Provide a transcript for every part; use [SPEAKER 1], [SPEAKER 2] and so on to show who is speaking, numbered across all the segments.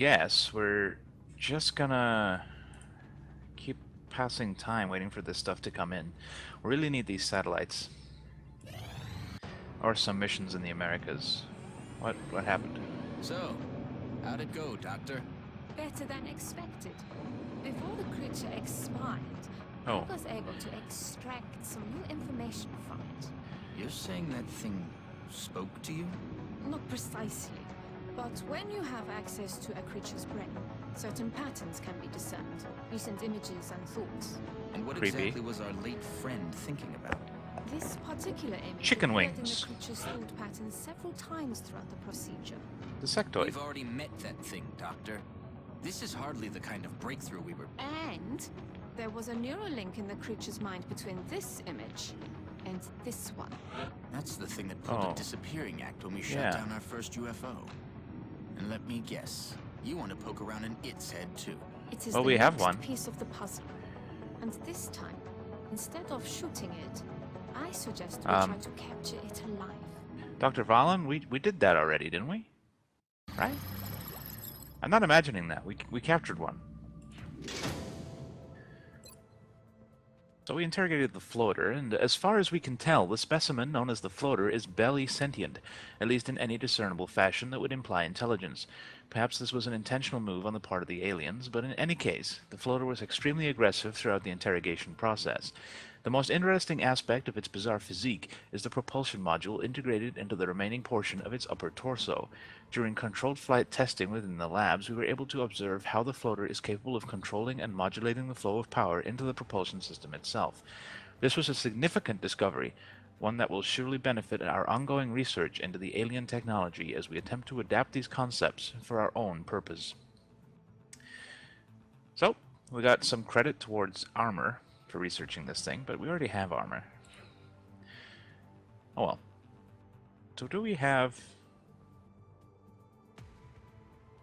[SPEAKER 1] guess we're just gonna keep passing time waiting for this stuff to come in. We really need these satellites. Or some missions in the Americas. What happened?
[SPEAKER 2] So, how'd it go, Doctor?
[SPEAKER 3] Better than expected. Before the creature expired,
[SPEAKER 1] Oh.
[SPEAKER 3] I was able to extract some new information from it.
[SPEAKER 2] You're saying that thing spoke to you?
[SPEAKER 3] Not precisely, but when you have access to a creature's brain, certain patterns can be discerned, recent images and thoughts.
[SPEAKER 2] And what
[SPEAKER 1] Creepy.
[SPEAKER 2] exactly was our late friend thinking about?
[SPEAKER 3] This particular image
[SPEAKER 1] Chicken
[SPEAKER 3] appeared
[SPEAKER 1] wings.
[SPEAKER 3] in the creature's thought patterns several times throughout the procedure.
[SPEAKER 1] The sectoid.
[SPEAKER 2] We've already met that thing, Doctor. This is hardly the kind of breakthrough we were...
[SPEAKER 3] And there was a neural link in the creature's mind between this image and this one.
[SPEAKER 2] That's the thing that pulled
[SPEAKER 1] Oh.
[SPEAKER 2] the disappearing act when we shut
[SPEAKER 1] Yeah.
[SPEAKER 2] down our first UFO. And let me guess, you want to poke around in its head too.
[SPEAKER 3] It is
[SPEAKER 1] Well,
[SPEAKER 3] the
[SPEAKER 1] we have
[SPEAKER 3] next
[SPEAKER 1] one.
[SPEAKER 3] piece of the puzzle. And this time, instead of shooting it, I suggest we try to capture it alive.
[SPEAKER 1] Dr. Valen, we did that already, didn't we? Right? I'm not imagining that. We captured one. So we interrogated the floater, and as far as we can tell, the specimen known as the floater is barely sentient, at least in any discernible fashion that would imply intelligence. Perhaps this was an intentional move on the part of the aliens, but in any case, the floater was extremely aggressive throughout the interrogation process. The most interesting aspect of its bizarre physique is the propulsion module integrated into the remaining portion of its upper torso. During controlled flight testing within the labs, we were able to observe how the floater is capable of controlling and modulating the flow of power into the propulsion system itself. This was a significant discovery, one that will surely benefit our ongoing research into the alien technology as we attempt to adapt these concepts for our own purpose. So, we got some credit towards armor for researching this thing, but we already have armor. Oh well. So do we have...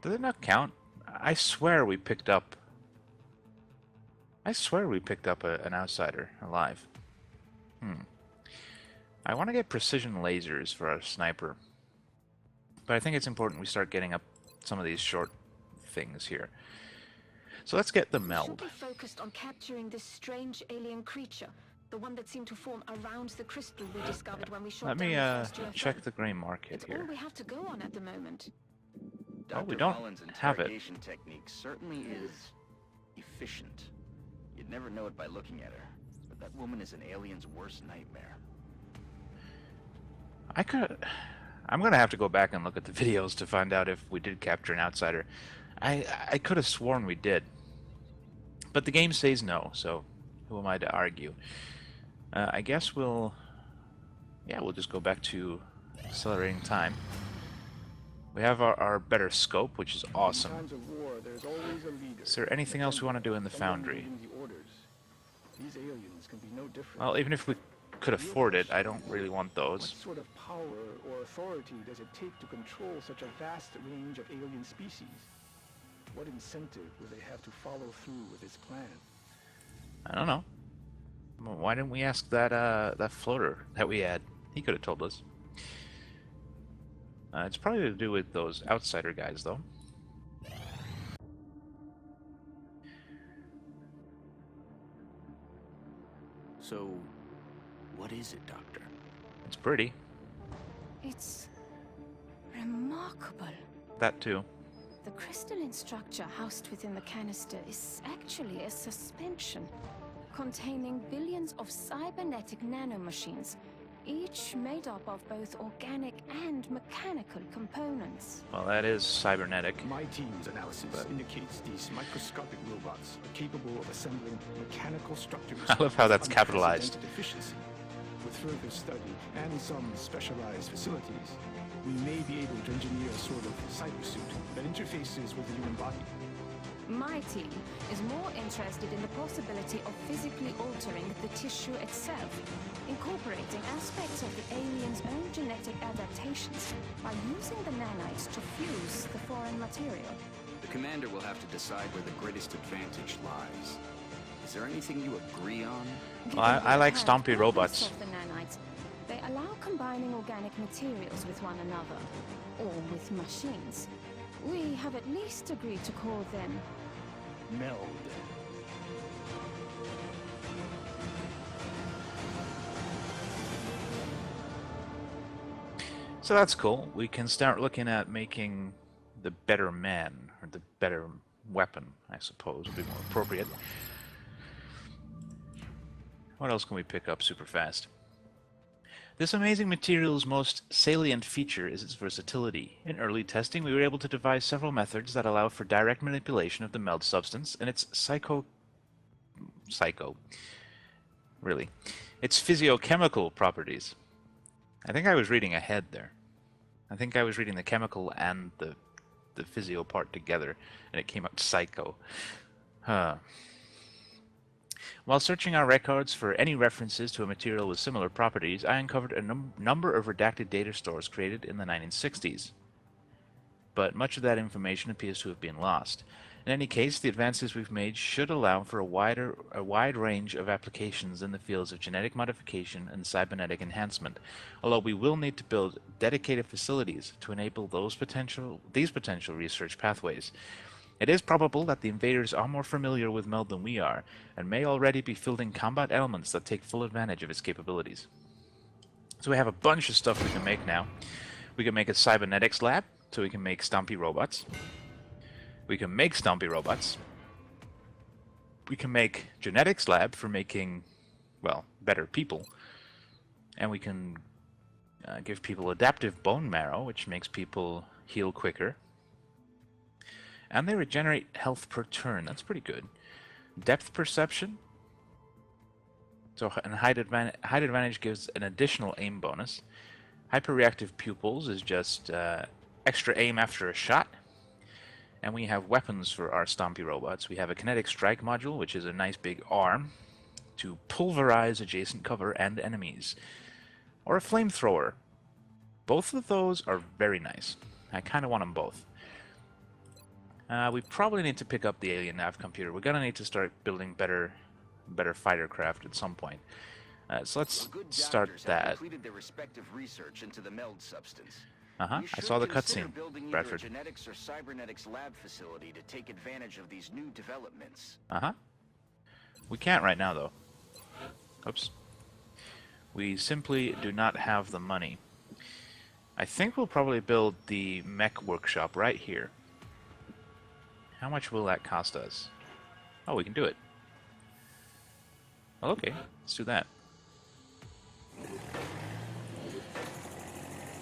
[SPEAKER 1] Does it not count? I swear we picked up... an outsider alive. I want to get precision lasers for our sniper. But I think it's important we start getting up some of these short things here. So let's get the meld.
[SPEAKER 3] Should be focused on capturing this strange alien creature, the one that seemed to form around the crystal we discovered when we shot
[SPEAKER 1] Let
[SPEAKER 3] down
[SPEAKER 1] me
[SPEAKER 3] the first UFO.
[SPEAKER 1] check the gray market
[SPEAKER 3] It's all
[SPEAKER 1] here.
[SPEAKER 3] we have to go on at the moment.
[SPEAKER 1] Oh, we
[SPEAKER 4] Dr.
[SPEAKER 1] don't
[SPEAKER 4] Holland's
[SPEAKER 1] have it.
[SPEAKER 4] interrogation technique certainly is efficient. You'd never know it by looking at her, but that woman is an alien's worst nightmare.
[SPEAKER 1] I'm gonna have to go back and look at the videos to find out if we did capture an outsider. I could have sworn we did. But the game says no, so who am I to argue? I guess we'll just go back to accelerating time. We have our better scope, which is awesome.
[SPEAKER 5] In times of war, there's always a leader.
[SPEAKER 1] Is there anything else we want to do in the
[SPEAKER 5] Someone
[SPEAKER 1] foundry?
[SPEAKER 5] leading the orders. These aliens can be no different.
[SPEAKER 1] Well, even if we could afford it, I don't really want
[SPEAKER 5] What
[SPEAKER 1] those.
[SPEAKER 5] sort of power or authority does it take to control such a vast range of alien species? What incentive will they have to follow through with this plan?
[SPEAKER 1] I don't know. Well, why didn't we ask that floater that we had? He could have told us. It's probably to do with those outsider guys, though.
[SPEAKER 2] So, what is it, Doctor?
[SPEAKER 1] It's pretty.
[SPEAKER 3] It's remarkable.
[SPEAKER 1] That too.
[SPEAKER 3] The crystalline structure housed within the canister is actually a suspension containing billions of cybernetic nanomachines, each made up of both organic and mechanical components.
[SPEAKER 1] Well, that is cybernetic.
[SPEAKER 5] My team's analysis indicates these microscopic robots are capable of assembling mechanical structures.
[SPEAKER 1] I love how that's
[SPEAKER 5] with
[SPEAKER 1] capitalized.
[SPEAKER 5] unprecedented efficiency. With further study and some specialized facilities, we may be able to engineer a sort of cybersuit that interfaces with the human body.
[SPEAKER 3] My team is more interested in the possibility of physically altering the tissue itself, incorporating aspects of the alien's own genetic adaptations by using the nanites to fuse the foreign material.
[SPEAKER 2] The commander will have to decide where the greatest advantage lies. Is there anything you agree on?
[SPEAKER 1] Well, I like
[SPEAKER 3] Given the
[SPEAKER 1] stompy
[SPEAKER 3] inherent
[SPEAKER 1] robots.
[SPEAKER 3] properties of the nanites, they allow combining organic materials with one another, or with machines. We have at least agreed to call them
[SPEAKER 5] Meld.
[SPEAKER 1] So that's cool. We can start looking at making the better man, or the better weapon, I suppose, would be more appropriate. What else can we pick up super fast? This amazing material's most salient feature is its versatility. In early testing, we were able to devise several methods that allow for direct manipulation of the meld substance and its really, its physiochemical properties. I think I was reading ahead there. I think I was reading the chemical and the physio part together, and it came out psycho. Huh. While searching our records for any references to a material with similar properties, I uncovered a number of redacted data stores created in the 1960s. But much of that information appears to have been lost. In any case, the advances we've made should allow for a wide range of applications in the fields of genetic modification and cybernetic enhancement, although we will need to build dedicated facilities to enable these potential research pathways. It is probable that the invaders are more familiar with meld than we are, and may already be fielding combat elements that take full advantage of its capabilities. So we have a bunch of stuff we can make now. We can make a cybernetics lab, so we can make Stompy robots. We can make Stompy robots. We can make genetics lab for making, well, better people. And we can give people adaptive bone marrow, which makes people heal quicker. And they regenerate health per turn. That's pretty good. Depth perception. So and height advantage gives an additional aim bonus. Hyperreactive pupils is just extra aim after a shot. And we have weapons for our Stompy robots. We have a kinetic strike module, which is a nice big arm to pulverize adjacent cover and enemies. Or a flamethrower. Both of those are very nice. I kind of want them both. We probably need to pick up the alien nav computer. We're gonna need to start building better fighter craft at some point. So let's start that.
[SPEAKER 2] Completed their respective research into the meld substance.
[SPEAKER 1] I
[SPEAKER 2] You
[SPEAKER 1] saw the
[SPEAKER 2] should consider
[SPEAKER 1] cutscene,
[SPEAKER 2] building either
[SPEAKER 1] Bradford.
[SPEAKER 2] a genetics or cybernetics lab facility to take advantage of these new developments.
[SPEAKER 1] We can't right now, though. Oops. We simply do not have the money. I think we'll probably build the mech workshop right here. How much will that cost us? Oh, we can do it. Well, okay. Let's do that.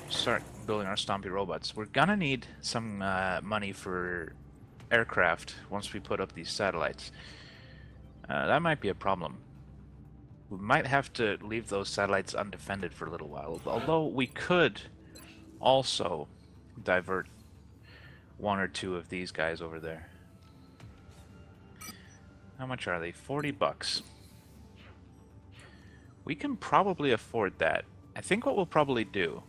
[SPEAKER 1] Start building our Stompy robots. We're gonna need some money for aircraft once we put up these satellites. That might be a problem. We might have to leave those satellites undefended for a little while, although we could also divert one or two of these guys over there. How much are they? 40 bucks. We can probably afford that. I think what we'll probably do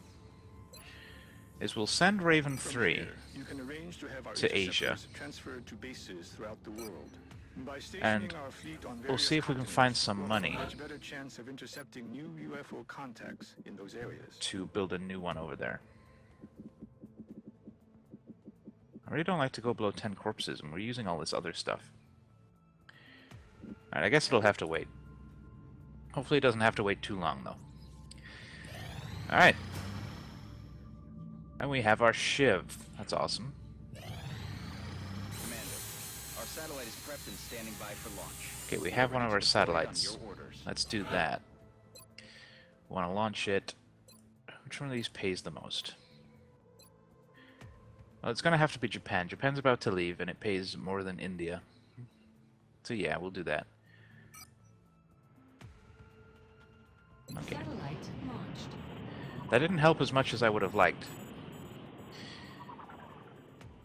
[SPEAKER 1] is we'll send Raven 3
[SPEAKER 5] Here, you can arrange to have our
[SPEAKER 1] to Asia.
[SPEAKER 5] interceptors transferred to bases throughout the world. By
[SPEAKER 1] And
[SPEAKER 5] stationing our fleet on
[SPEAKER 1] we'll see if we can
[SPEAKER 5] various
[SPEAKER 1] find some
[SPEAKER 5] continents, we'll have
[SPEAKER 1] money
[SPEAKER 5] a much better chance of intercepting new UFO contacts in those areas.
[SPEAKER 1] to build a new one over there. I really don't like to go below 10 corpses, and we're using all this other stuff. Alright, I guess it'll have to wait. Hopefully it doesn't have to wait too long, though. Alright. And we have our Shiv. That's awesome.
[SPEAKER 2] Commander, our satellite is prepped and standing by for launch.
[SPEAKER 1] Okay, we have one of our
[SPEAKER 2] Ready to deploy on
[SPEAKER 1] satellites.
[SPEAKER 2] your orders.
[SPEAKER 1] Let's do that. We want to launch it. Which one of these pays the most? Well, it's going to have to be Japan. Japan's about to leave, and it pays more than India. So yeah, we'll do that. Okay.
[SPEAKER 3] satellite launched.
[SPEAKER 1] That didn't help as much as I would have liked.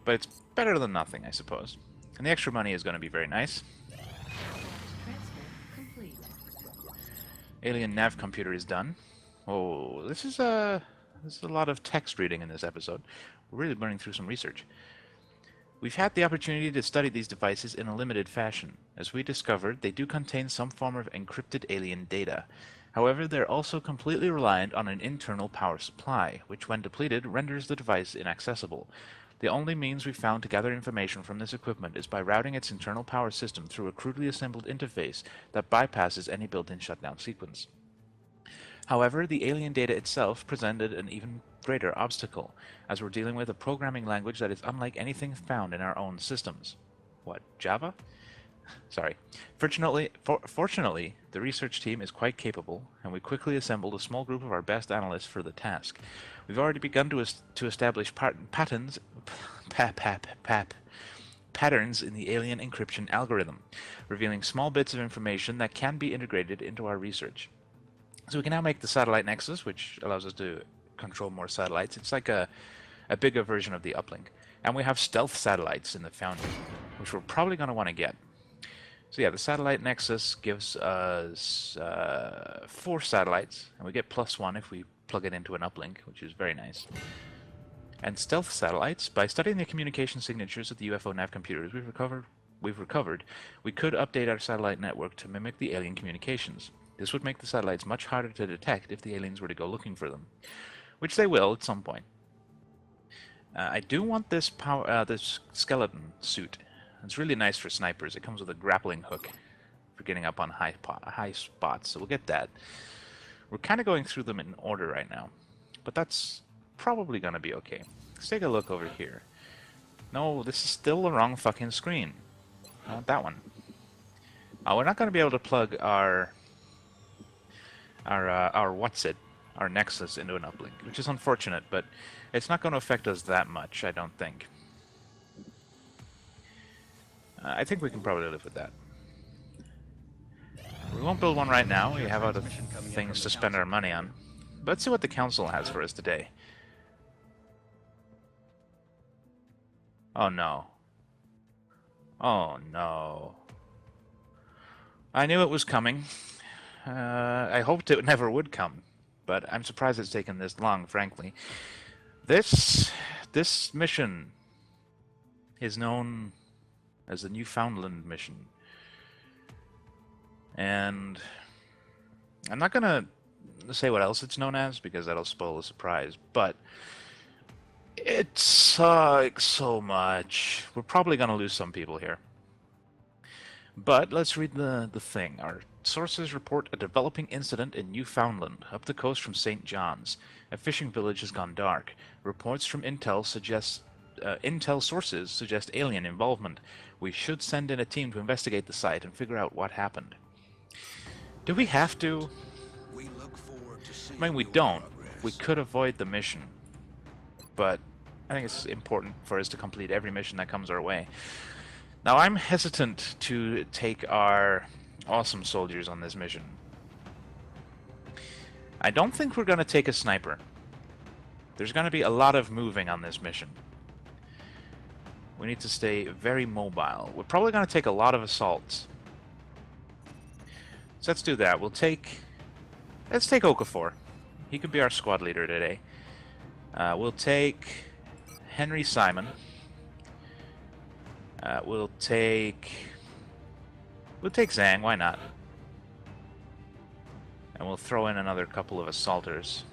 [SPEAKER 1] But it's better than nothing, I suppose. And the extra money is going to be very nice.
[SPEAKER 3] Transfer complete.
[SPEAKER 1] Alien nav computer is done. Oh, this is a lot of text reading in this episode. We're really burning through some research. We've had the opportunity to study these devices in a limited fashion. As we discovered, they do contain some form of encrypted alien data. However, they're also completely reliant on an internal power supply, which when depleted renders the device inaccessible. The only means we've found to gather information from this equipment is by routing its internal power system through a crudely assembled interface that bypasses any built-in shutdown sequence. However, the alien data itself presented an even greater obstacle, as we're dealing with a programming language that is unlike anything found in our own systems. What, Java? Sorry. Fortunately, the research team is quite capable, and we quickly assembled a small group of our best analysts for the task. We've already begun to establish patterns in the alien encryption algorithm, revealing small bits of information that can be integrated into our research. So we can now make the satellite nexus, which allows us to control more satellites. It's like a bigger version of the uplink. And we have stealth satellites in the Foundry, which we're probably going to want to get. So yeah, the satellite nexus gives us 4 satellites, and we get +1 if we plug it into an uplink, which is very nice. And stealth satellites, by studying the communication signatures of the UFO nav computers we've recovered, we could update our satellite network to mimic the alien communications. This would make the satellites much harder to detect if the aliens were to go looking for them, which they will at some point. I do want this skeleton suit. It's really nice for snipers. It comes with a grappling hook for getting up on high spots, so we'll get that. We're kind of going through them in order right now, but that's probably going to be okay. Let's take a look over here. No, this is still the wrong fucking screen. I want that one. We're not going to be able to plug our Nexus into an uplink, which is unfortunate, but it's not going to affect us that much, I don't think. I think we can probably live with that. We won't build one right now. We have other things to spend our money on. But let's see what the Council has for us today. Oh no. Oh no. I knew it was coming. I hoped it never would come, but I'm surprised it's taken this long, frankly. This mission is known as the Newfoundland mission. And I'm not gonna say what else it's known as, because that'll spoil the surprise, but it sucks so much. We're probably gonna lose some people here. But let's read the thing. Our sources report a developing incident in Newfoundland, up the coast from St. John's. A fishing village has gone dark. Reports from Intel sources suggest alien involvement. We should send in a team to investigate the site and figure out what happened. Do we have to? I mean, we don't. We could avoid the mission. But I think it's important for us to complete every mission that comes our way. Now, I'm hesitant to take our awesome soldiers on this mission. I don't think we're going to take a sniper. There's going to be a lot of moving on this mission. We need to stay very mobile. We're probably going to take a lot of assaults. So let's do that. Let's take Okafor. He could be our squad leader today. We'll take Henry Simon. We'll take Zhang, why not? And we'll throw in another couple of assaulters.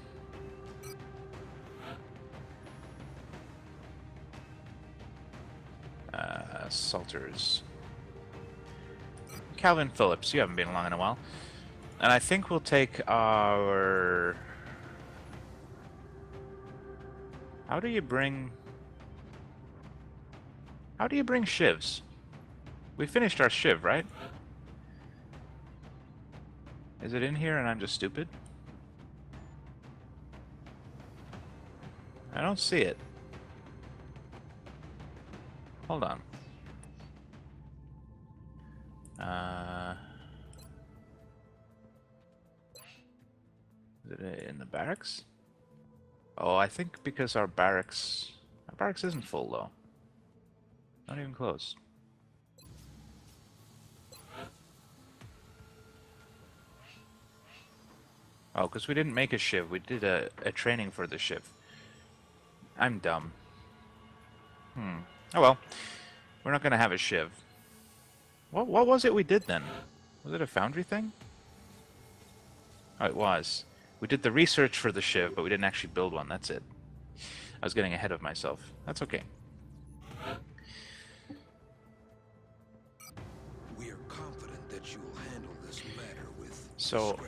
[SPEAKER 1] Calvin Phillips, you haven't been along in a while. And I think we'll take our... How do you bring shivs? We finished our shiv, right? Is it in here and I'm just stupid? I don't see it. Hold on. Is it in the barracks? Oh, I think because our barracks isn't full though. Not even close. Oh, because we didn't make a shiv. We did a training for the shiv. I'm dumb. Oh well. We're not going to have a shiv. What was it we did then? Was it a foundry thing? Oh, it was. We did the research for the shiv, but we didn't actually build one. That's it. I was getting ahead of myself. That's okay. So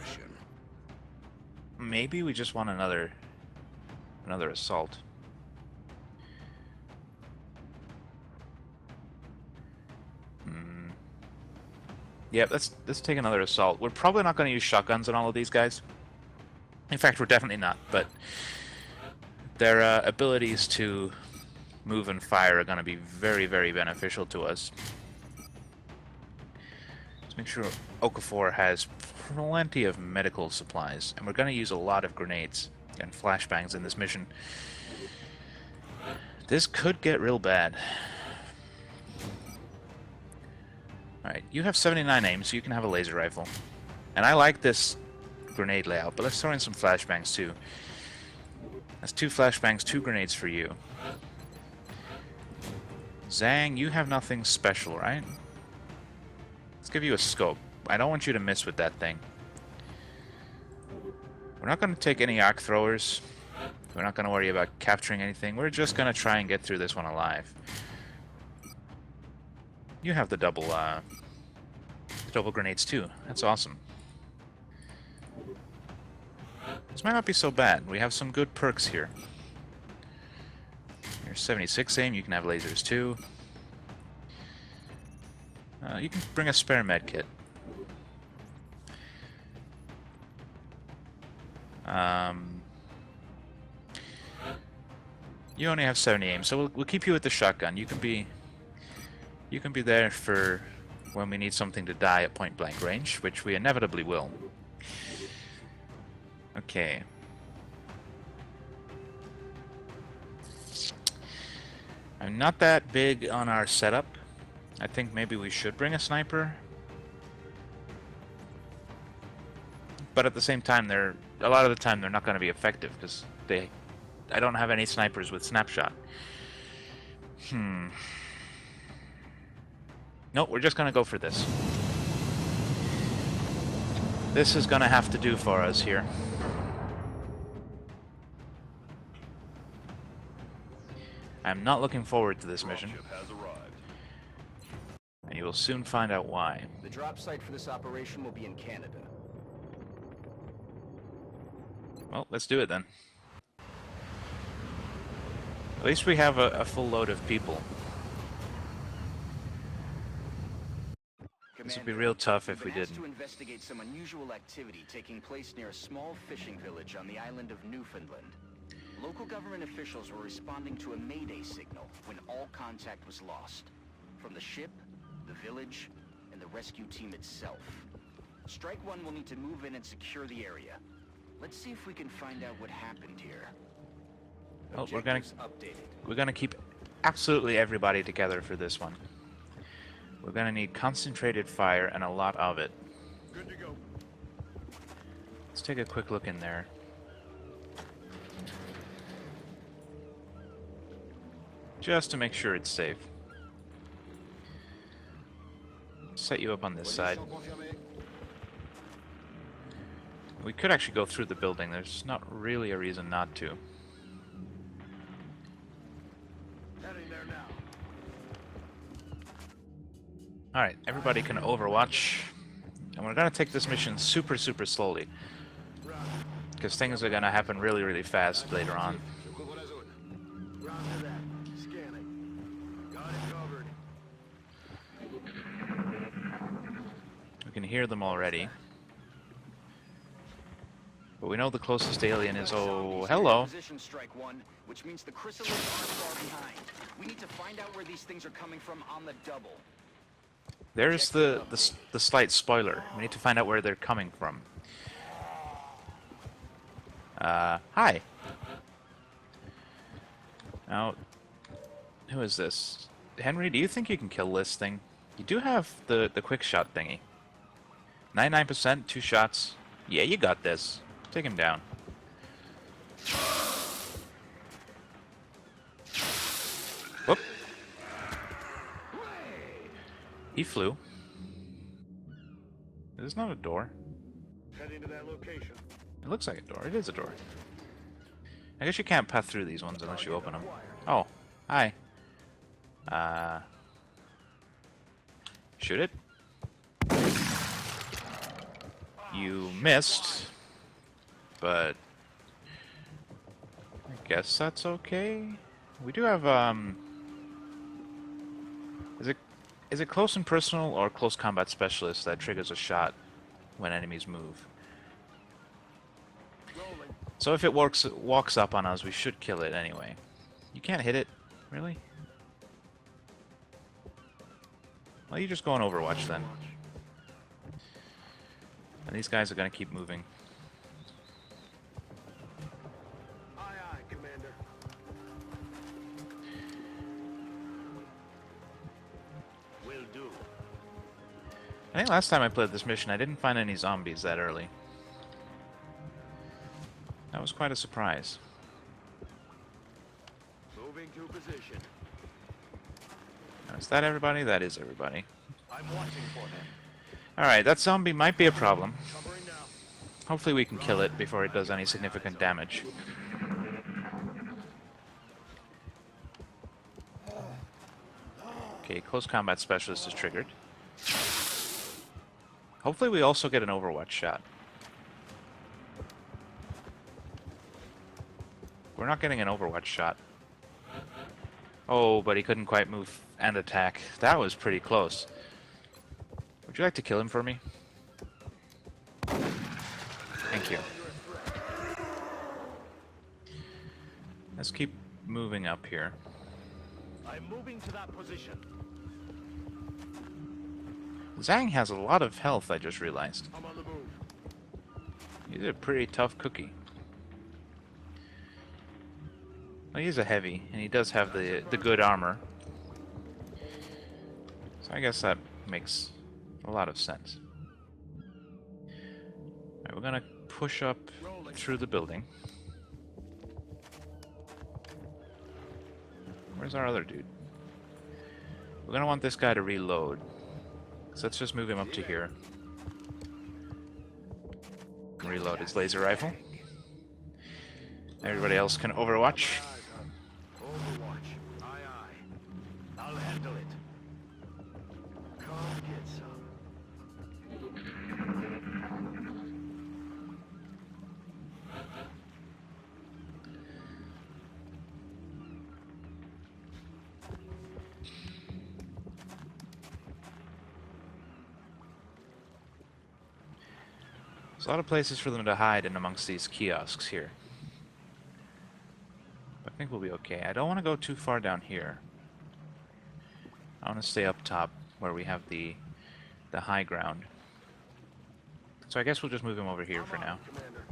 [SPEAKER 1] maybe we just want another assault. Yep, let's take another assault. We're probably not going to use shotguns on all of these guys. In fact, we're definitely not, but their abilities to move and fire are going to be very, very beneficial to us. Let's make sure Okafor has plenty of medical supplies, and we're going to use a lot of grenades and flashbangs in this mission. This could get real bad. Alright, you have 79 aim, so you can have a laser rifle. And I like this grenade layout, but let's throw in some flashbangs too. That's 2 flashbangs, 2 grenades for you. Zhang, you have nothing special, right? Let's give you a scope. I don't want you to miss with that thing. We're not going to take any arc throwers. We're not going to worry about capturing anything. We're just going to try and get through this one alive. You have the double grenades too. That's awesome. This might not be so bad. We have some good perks here. You're 76 aim. You can have lasers too. You can bring a spare med kit. You only have 70 aim, so we'll keep you with the shotgun. You can be there for when we need something to die at point blank range, which we inevitably will. Okay. I'm not that big on our setup. I think maybe we should bring a sniper. But at the same time, a lot of the time they're not going to be effective because I don't have any snipers with snapshot. Nope, we're just going to go for this. This is going to have to do for us here. I'm not looking forward to this mission. And you will soon find out why.
[SPEAKER 2] The drop site for this operation will be in Canada.
[SPEAKER 1] Well, let's do it then. At least we have a full load of people. This would be real tough if we didn't.
[SPEAKER 2] To investigate some unusual activity taking place near a small fishing village on the island of Newfoundland. Local government officials were responding to a mayday signal when all contact was lost. From the ship, the village, and the rescue team itself. Strike One will need to move in and secure the area. Let's see if we can find out what happened here.
[SPEAKER 1] Well,
[SPEAKER 2] Objectives
[SPEAKER 1] we're gonna keep absolutely everybody together for this one. We're gonna need concentrated fire and a lot of it.
[SPEAKER 5] Good to go.
[SPEAKER 1] Let's take a quick look in there. Just to make sure it's safe. Set you up on this side. We could actually go through the building. There's not really a reason not to. Alright, everybody can overwatch. And we're gonna take this mission super slowly. Because things are gonna happen really fast later on. We can hear them already. But we know the closest alien is... Oh, hello.
[SPEAKER 2] Strike One, which means the chrysalids aren't far behind. We need to find out where these things are coming from on the double.
[SPEAKER 1] There's the slight spoiler. We need to find out where they're coming from. Hi. Now, who is this? Henry, do you think you can kill this thing? You do have the quick shot thingy. 99%, 2 shots. Yeah, you got this. Take him down. Whoop. He flew. This is not a door.
[SPEAKER 5] Heading to that location.
[SPEAKER 1] It looks like a door. It is a door. I guess you can't pass through these ones unless you open them. Oh, hi. Shoot it. You missed, but I guess that's okay. We do have, is it close and personal or close combat specialist that triggers a shot when enemies move? So if it walks up on us, we should kill it anyway. You can't hit it, really? Well, you just go on Overwatch then. And these guys are gonna keep moving.
[SPEAKER 6] Aye, aye, Commander. Will do.
[SPEAKER 1] I think last time I played this mission, I didn't find any zombies that early. That was quite a surprise.
[SPEAKER 6] Moving to position.
[SPEAKER 1] Is that everybody? That is everybody.
[SPEAKER 6] I'm watching for them.
[SPEAKER 1] Alright, that zombie might be a problem.
[SPEAKER 6] Covering now.
[SPEAKER 1] Hopefully we can kill it before it does any significant damage. Okay, close combat specialist is triggered. Hopefully we also get an Overwatch shot. We're not getting an Overwatch shot. Oh, but he couldn't quite move and attack. That was pretty close. Would you like to kill him for me? Thank you. Let's keep moving up here.
[SPEAKER 6] I'm moving to that position.
[SPEAKER 1] Zhang has a lot of health, I just realized.
[SPEAKER 6] I'm on the move.
[SPEAKER 1] He's a pretty tough cookie. Well, he's a heavy, and he does have the good armor. So I guess that makes a lot of sense. Alright, we're gonna push up through the building. Where's our other dude? We're gonna want this guy to reload. So let's just move him up to here. Reload his laser rifle. Everybody else can Overwatch.
[SPEAKER 6] Overwatch. Aye, aye. I'll handle it. Come get some.
[SPEAKER 1] There's a lot of places for them to hide in amongst these kiosks here. I think we'll be okay. I don't want to go too far down here. I want to stay up top where we have the high ground. So I guess we'll just move him over here for now.
[SPEAKER 6] Commander.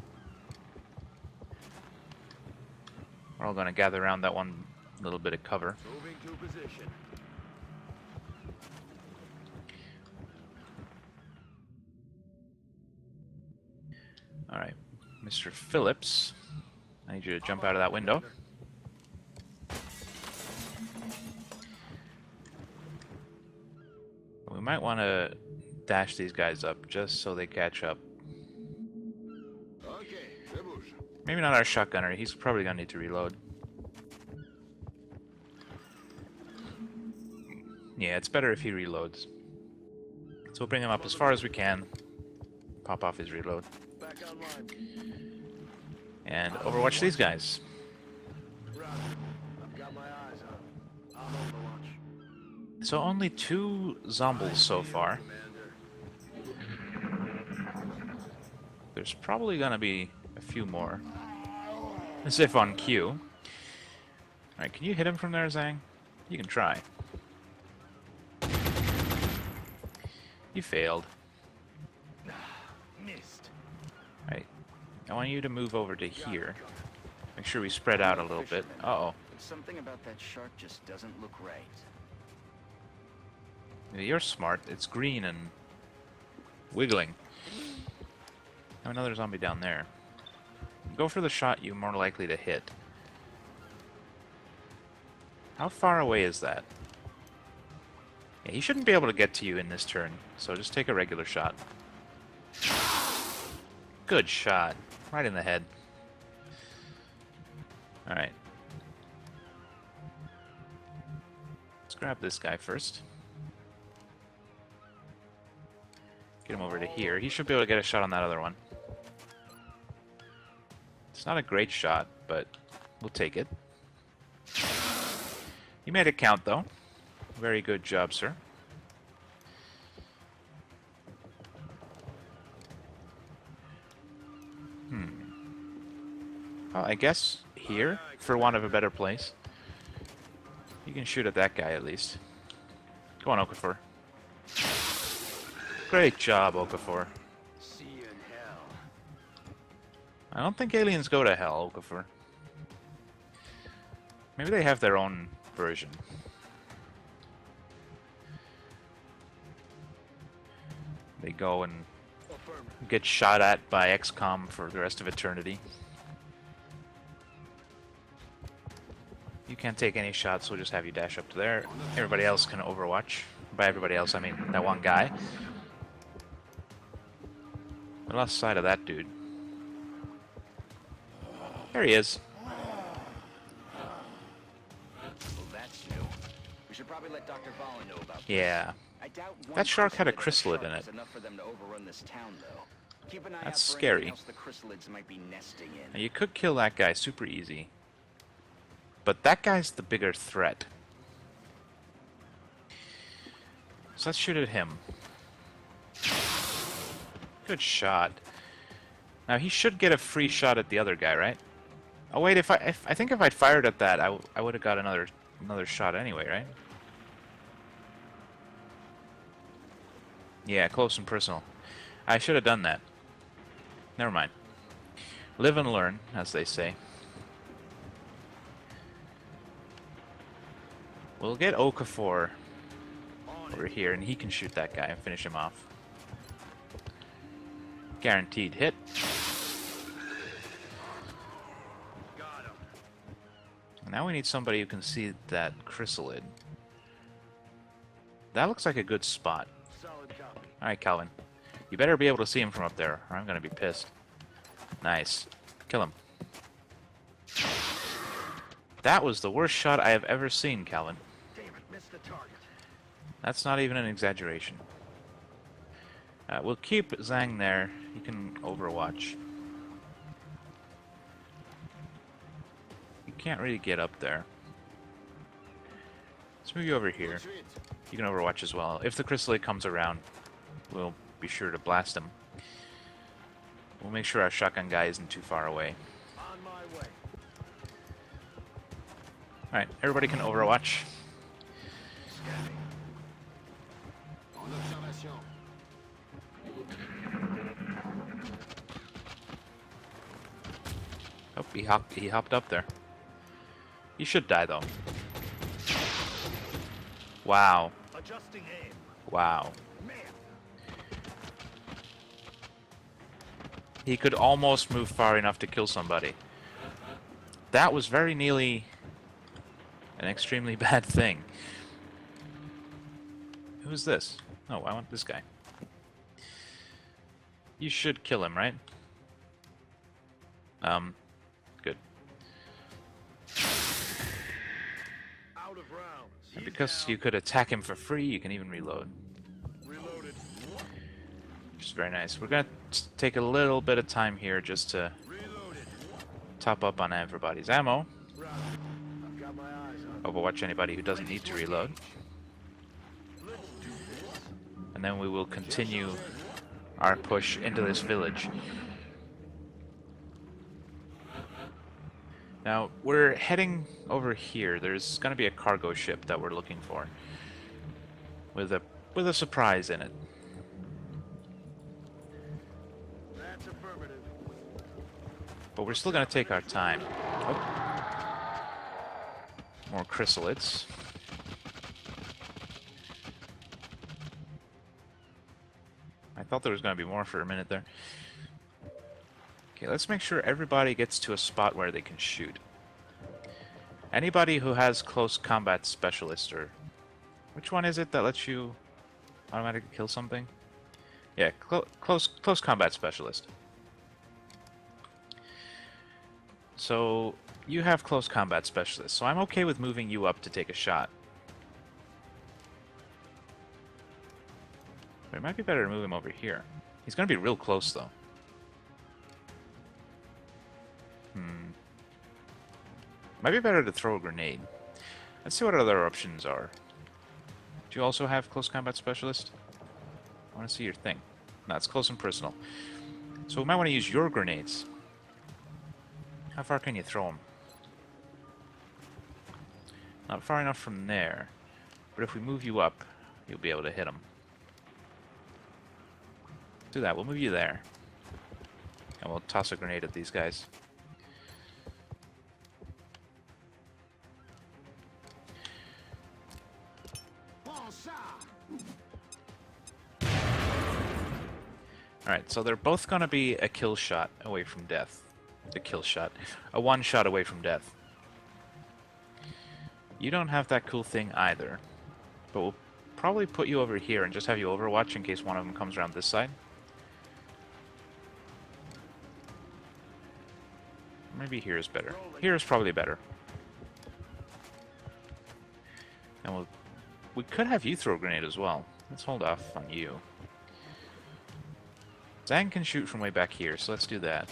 [SPEAKER 1] We're all going to gather around that one little bit of cover.
[SPEAKER 6] Moving to position.
[SPEAKER 1] Alright, Mr. Phillips, I need you to jump out of that window. We might want to dash these guys up just so they catch up.
[SPEAKER 6] Okay, Debush.
[SPEAKER 1] Maybe not our shotgunner, he's probably going to need to reload. Yeah, it's better if he reloads. So we'll bring him up as far as we can. Pop off his reload.
[SPEAKER 6] Back online.
[SPEAKER 1] And Overwatch these guys.
[SPEAKER 6] Roger. I've got my eyes on. I'm Overwatch.
[SPEAKER 1] So only 2 zombies so far. There's probably gonna be a few more. As if on cue. Alright, can you hit him from there, Zhang? You can try. You failed.
[SPEAKER 6] Missed.
[SPEAKER 1] Alright. I want you to move over to here. Make sure we spread out a little bit. Uh-oh.
[SPEAKER 2] But something about that shark just doesn't look right.
[SPEAKER 1] Yeah, you're smart. It's green and wiggling. I have another zombie down there. Go for the shot you're more likely to hit. How far away is that? Yeah, he shouldn't be able to get to you in this turn, so just take a regular shot. Good shot. Right in the head. Alright. Let's grab this guy first. Get him over to here. He should be able to get a shot on that other one. It's not a great shot, but we'll take it. You made it count, though. Very good job, sir. Well, I guess here, for want of a better place. You can shoot at that guy, at least. Go on, Okafor. Great job, Okafor.
[SPEAKER 6] See you in hell.
[SPEAKER 1] I don't think aliens go to hell, Okafor. Maybe they have their own version. They go and get shot at by XCOM for the rest of eternity. You can't take any shots, so we'll just have you dash up to there. Everybody else can overwatch. By everybody else, I mean that one guy. I lost sight of that dude. There he is.
[SPEAKER 2] Well, that's new. We should probably let Dr. Valen know about this.
[SPEAKER 1] Yeah.
[SPEAKER 2] I doubt one
[SPEAKER 1] That shark had a
[SPEAKER 2] chrysalid
[SPEAKER 1] chrysalid in
[SPEAKER 2] shark
[SPEAKER 1] it.
[SPEAKER 2] is enough for them to overrun this town, though. Keep an eye
[SPEAKER 1] That's
[SPEAKER 2] out for
[SPEAKER 1] scary.
[SPEAKER 2] anything else the chrysalids might be nesting in.
[SPEAKER 1] Now, you could kill that guy super easy. But that guy's the bigger threat. So let's shoot at him. Good shot. Now he should get a free shot at the other guy, right? Oh wait, I think if I'd fired at that, I would have got another shot anyway, right? Yeah, close and personal. I should have done that. Never mind. Live and learn, as they say. We'll get Okafor over here, and he can shoot that guy and finish him off. Guaranteed hit.
[SPEAKER 6] Got him.
[SPEAKER 1] Now we need somebody who can see that chrysalid. That looks like a good spot.
[SPEAKER 6] Solid copy.
[SPEAKER 1] Alright, Calvin. You better be able to see him from up there, or I'm gonna be pissed. Nice. Kill him. That was the worst shot I have ever seen, Calvin.
[SPEAKER 6] Damn it, missed the target.
[SPEAKER 1] That's not even an exaggeration. We'll keep Zhang there. He can overwatch. You can't really get up there. Let's move you over here. You can overwatch as well. If the chrysalid comes around, we'll be sure to blast him. We'll make sure our shotgun guy isn't too far away.
[SPEAKER 6] On my way.
[SPEAKER 1] Alright, everybody can overwatch.
[SPEAKER 6] Scanning. En observation.
[SPEAKER 1] Oh, he hopped up there. He should die though. Wow.
[SPEAKER 6] Adjusting aim.
[SPEAKER 1] Wow.
[SPEAKER 6] Man.
[SPEAKER 1] He could almost move far enough to kill somebody. That was very nearly an extremely bad thing. Who's this? Oh, I want this guy. You should kill him, right? Good.
[SPEAKER 6] Out of rounds.
[SPEAKER 1] And because you could attack him for free, you can even reload.
[SPEAKER 6] Reloaded.
[SPEAKER 1] Which is very nice. We're gonna take a little bit of time here just to
[SPEAKER 6] Reloaded.
[SPEAKER 1] top up on everybody's ammo.
[SPEAKER 6] Roger. I've got my eyes on.
[SPEAKER 1] Overwatch anybody who doesn't need to reload.
[SPEAKER 6] Let's do this.
[SPEAKER 1] And then we will continue our push into this village. Now, we're heading over here. There's going to be a cargo ship that we're looking for. With a surprise in it.
[SPEAKER 6] That's affirmative.
[SPEAKER 1] But we're still going to take our time. Oh. More chrysalids. I thought there was going to be more for a minute there. Okay, let's make sure everybody gets to a spot where they can shoot. Anybody who has close combat specialist, or which one is it that lets you automatically kill something? Yeah, close combat specialist. So you have close combat specialist, so I'm okay with moving you up to take a shot. But it might be better to move him over here. He's going to be real close, though. Might be better to throw a grenade. Let's see what other options are. Do you also have close combat specialist? I want to see your thing. No, it's close and personal. So we might want to use your grenades. How far can you throw them? Not far enough from there. But if we move you up, you'll be able to hit them. Do that. We'll move you there. And we'll toss a grenade at these guys. Alright, so they're both going to be a kill shot away from death. A kill shot. A one shot away from death. You don't have that cool thing either. But we'll probably put you over here and just have you overwatch in case one of them comes around this side. Maybe here is better. Here is probably better. And we could have you throw a grenade as well. Let's hold off on you. Zang can shoot from way back here, so let's do that.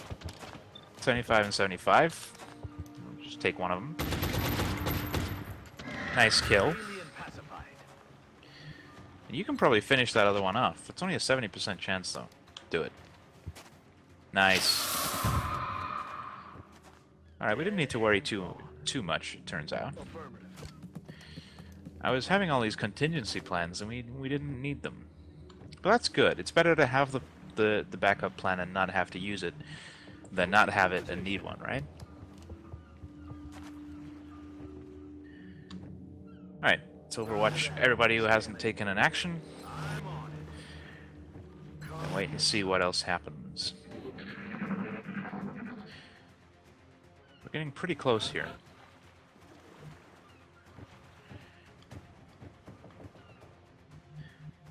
[SPEAKER 1] 75 and 75. We'll just take one of them. Nice kill. And you can probably finish that other one off. It's only a 70% chance, though. Do it. Nice. Alright, we didn't need to worry too much, it turns out. I was having all these contingency plans, and we didn't need them. But that's good. It's better to have the backup plan and not have to use it than not have it and need one, right? Alright, let's overwatch everybody who hasn't taken an action. And wait and see what else happens. We're getting pretty close here.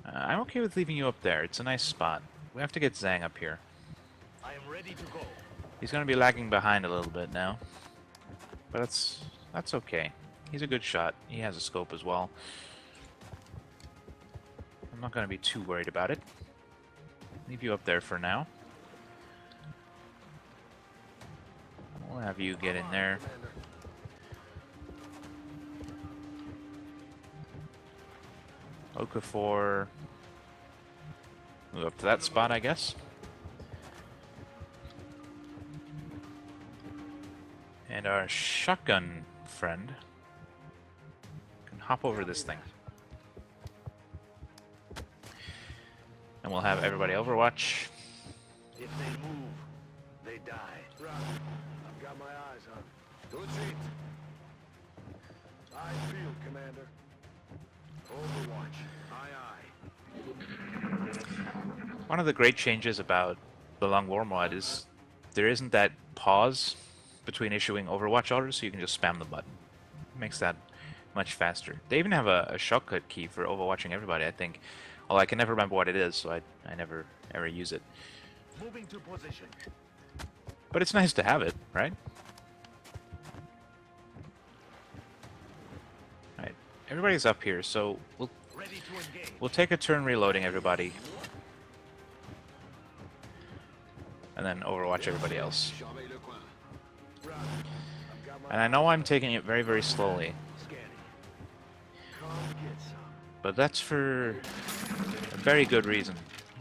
[SPEAKER 1] I'm okay with leaving you up there. It's a nice spot. We have to get Zang up here.
[SPEAKER 6] I am ready to go.
[SPEAKER 1] He's going to be lagging behind a little bit now. But that's okay. He's a good shot. He has a scope as well. I'm not going to be too worried about it. Leave you up there for now. We'll have you get in there. Okafor. Move up to that spot, I guess. And our shotgun friend can hop over this thing. And we'll have everybody overwatch.
[SPEAKER 6] If they move, they die. Right. I've got my eyes on. To retreat. I feel, Commander. Overwatch. Aye, aye.
[SPEAKER 1] One of the great changes about the Long War mod is there isn't that pause between issuing Overwatch orders, so you can just spam the button. It makes that much faster. They even have a shortcut key for overwatching everybody, I think. Although I can never remember what it is, so I never ever use it.
[SPEAKER 6] Moving to position.
[SPEAKER 1] But it's nice to have it, right? Alright, everybody's up here, so we'll take a turn reloading everybody. And then overwatch everybody else. And I know I'm taking it very, very slowly. But that's for a very good reason.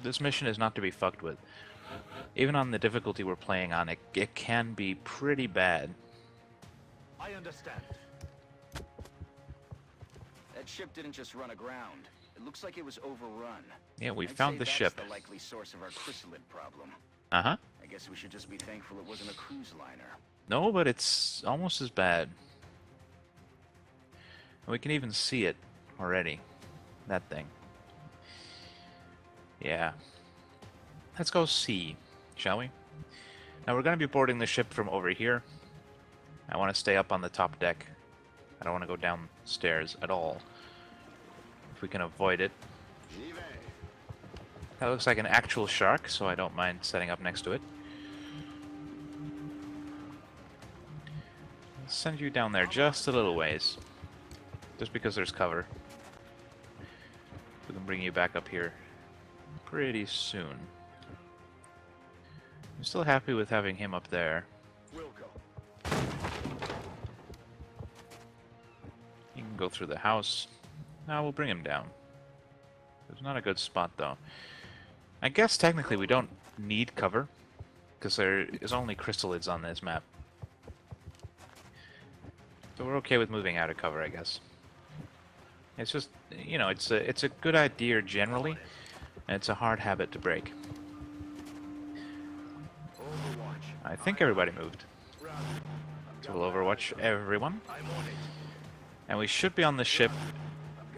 [SPEAKER 1] This mission is not to be fucked with. Even on the difficulty we're playing on, it can be pretty bad.
[SPEAKER 6] I understand.
[SPEAKER 2] That ship didn't just run aground. It looks like it was overrun.
[SPEAKER 1] Yeah, we
[SPEAKER 2] I'd
[SPEAKER 1] found
[SPEAKER 2] say
[SPEAKER 1] the
[SPEAKER 2] that's
[SPEAKER 1] ship.
[SPEAKER 2] the likely source of our chrysalid problem.
[SPEAKER 1] Uh-huh.
[SPEAKER 2] I guess we should just be thankful it wasn't a cruise liner.
[SPEAKER 1] No, but it's almost as bad. We can even see it already. That thing. Yeah. Let's go see, shall we? Now we're going to be boarding the ship from over here. I want to stay up on the top deck. I don't want to go downstairs at all. If we can avoid it. That looks like an actual shark, so I don't mind setting up next to it. Let's send you down there just a little ways. Just because there's cover. We can bring you back up here pretty soon. I'm still happy with having him up there.
[SPEAKER 6] Wilco.
[SPEAKER 1] He can go through the house. Now we'll bring him down. It's not a good spot, though. I guess technically we don't need cover, because there is only crystalids on this map. So we're okay with moving out of cover, I guess. It's just, you know, it's a good idea generally, and it's a hard habit to break.
[SPEAKER 6] Overwatch.
[SPEAKER 1] I think everybody moved.
[SPEAKER 6] Roger.
[SPEAKER 1] So we'll overwatch everyone.
[SPEAKER 6] I'm on it.
[SPEAKER 1] And we should be on the ship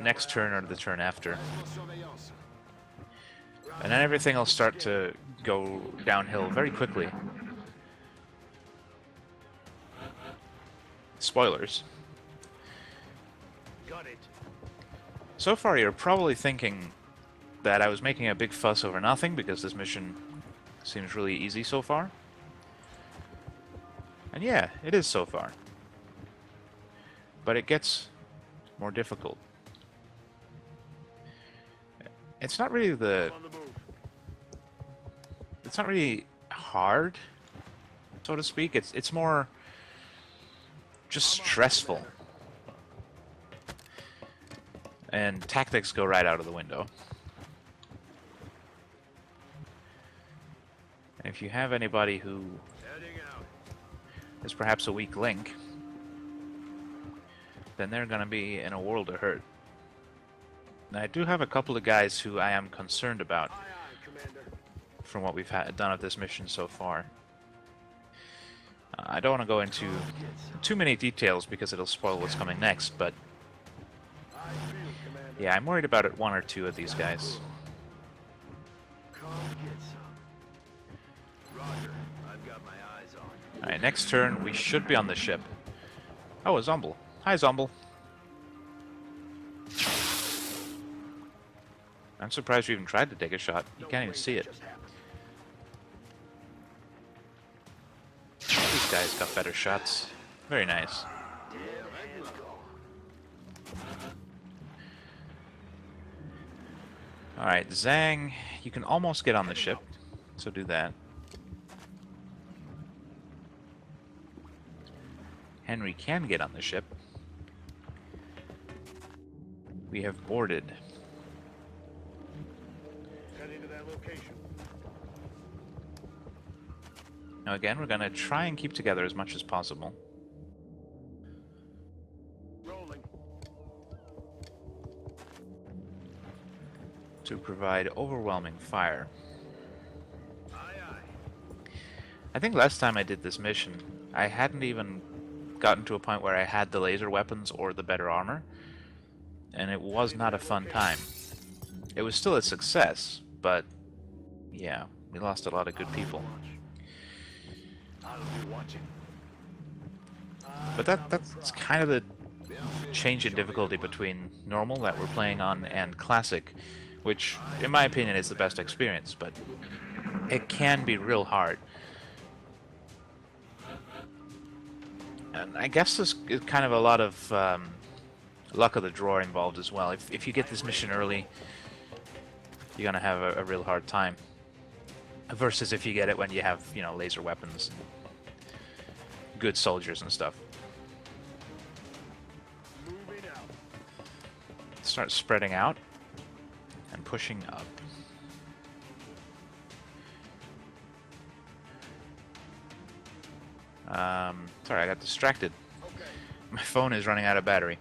[SPEAKER 1] next turn or the turn after. And then everything will start to go downhill very quickly. Spoilers.
[SPEAKER 6] Got it.
[SPEAKER 1] So far you're probably thinking that I was making a big fuss over nothing because this mission seems really easy so far. And yeah, it is so far. But it gets more difficult. It's not really
[SPEAKER 6] On the move.
[SPEAKER 1] it's not really hard, so to speak. It's more just stressful. And tactics go right out of the window. And if you have anybody who
[SPEAKER 6] Heading out.
[SPEAKER 1] is perhaps a weak link, then they're going to be in a world of hurt. Now, I do have a couple of guys who I am concerned about
[SPEAKER 6] Aye, aye, Commander.
[SPEAKER 1] from what we've done at this mission so far. I don't want to go into too many details because it'll spoil what's coming next, but
[SPEAKER 6] I feel, Commander.
[SPEAKER 1] yeah, I'm worried about one or two of these guys.
[SPEAKER 6] Come get some. Roger. I've got my eyes on.
[SPEAKER 1] Alright, next turn we should be on the ship. Oh, a Zomble. Hi, Zomble. I'm surprised you even tried to take a shot. You can't even see it. These guys got better shots. Very nice. Alright, Zhang, you can almost get on the ship, so do that. Henry can get on the ship. We have boarded.
[SPEAKER 6] Heading to that location.
[SPEAKER 1] Now again, we're going to try and keep together as much as possible.
[SPEAKER 6] Rolling.
[SPEAKER 1] To provide overwhelming fire.
[SPEAKER 6] Aye, aye.
[SPEAKER 1] I think last time I did this mission, I hadn't even gotten to a point where I had the laser weapons or the better armor, and it was not a fun time. It was still a success, but yeah, we lost a lot of good people.
[SPEAKER 6] I'll be watching.
[SPEAKER 1] But that's kind of the change in difficulty between normal that we're playing on and classic, which in my opinion is the best experience, but it can be real hard. And I guess there's kind of a lot of luck of the draw involved as well. If you get this mission early, you're gonna have a real hard time. Versus if you get it when you have, you know, laser weapons, and good soldiers and stuff.
[SPEAKER 6] Moving out.
[SPEAKER 1] Start spreading out and pushing up. Sorry, I got distracted.
[SPEAKER 6] Okay.
[SPEAKER 1] My phone is running out of battery.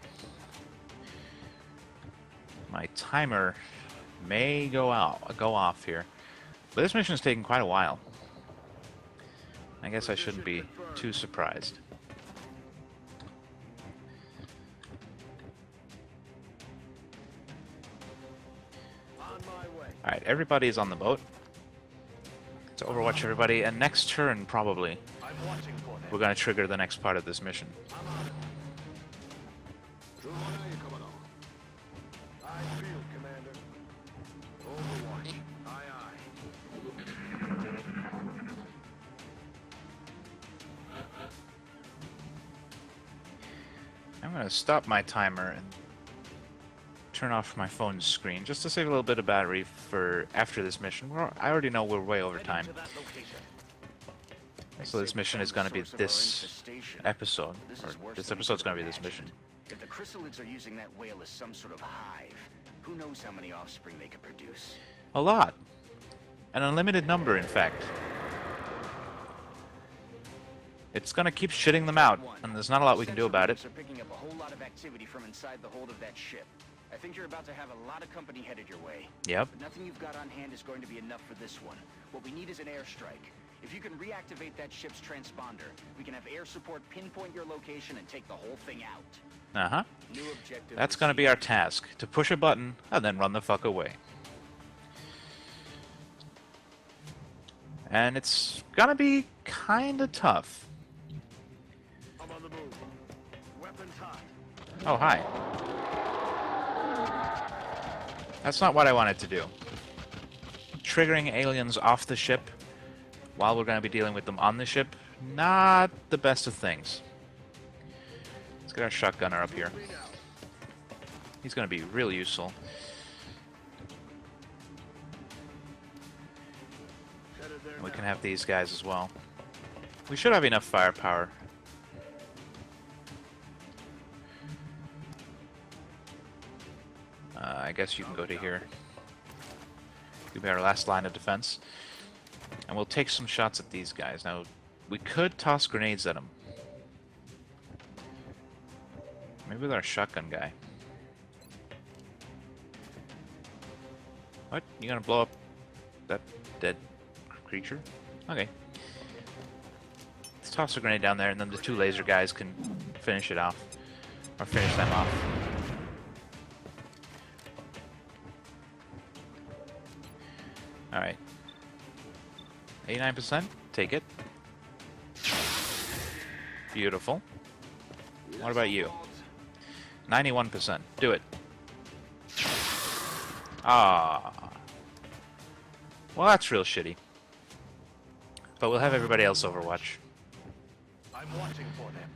[SPEAKER 1] My timer may go off here. But this mission is taking quite a while. I guess I shouldn't be too surprised.
[SPEAKER 6] On my way.
[SPEAKER 1] Alright, everybody's on the boat. To overwatch everybody, and next turn probably
[SPEAKER 6] I'm watching for them.
[SPEAKER 1] we're going to trigger the next part of this mission.
[SPEAKER 6] I'm on it. I feel, Commander. Overwatch. Aye, aye.
[SPEAKER 1] I'm going to stop my timer and turn off my phone screen just to save a little bit of battery for after this mission. I already know we're way over time. So this mission is going to be this episode. Or this episode's going to be this mission.
[SPEAKER 2] If the chrysalids are using that whale as some sort of hive, who knows how many offspring they could produce?
[SPEAKER 1] A lot. An unlimited number, in fact. It's going to keep shitting them out, and there's not a lot we can do about it.
[SPEAKER 2] Are picking up a whole lot of activity from inside the hold of that ship. I think you're about to have a lot of company headed your way.
[SPEAKER 1] Yep.
[SPEAKER 2] But nothing you've got on hand is going to be enough for this one. What we need is an airstrike. If you can reactivate that ship's transponder, we can have air support pinpoint your location and take the whole thing out.
[SPEAKER 1] Uh-huh.
[SPEAKER 2] New objective.
[SPEAKER 1] That's going to be our task. To push a button, and then run the fuck away. And it's going to be kind of tough.
[SPEAKER 6] I'm on the move. Weapons hot.
[SPEAKER 1] Oh, hi. That's not what I wanted to do. Triggering aliens off the ship while we're going to be dealing with them on the ship, not the best of things. Let's get our shotgunner up here. He's going to be real useful. And we can have these guys as well. We should have enough firepower. I guess you can go to here. You'll be our last line of defense. And we'll take some shots at these guys. Now, we could toss grenades at them. Maybe with our shotgun guy. What? You gonna blow up that dead creature? Okay. Let's toss a grenade down there, and then the two laser guys can finish it off. Or finish them off. Alright. 89%? Take it. Beautiful. What about you? 91%. Do it. Ah. Well, that's real shitty. But we'll have everybody else overwatch.
[SPEAKER 6] I'm watching for them.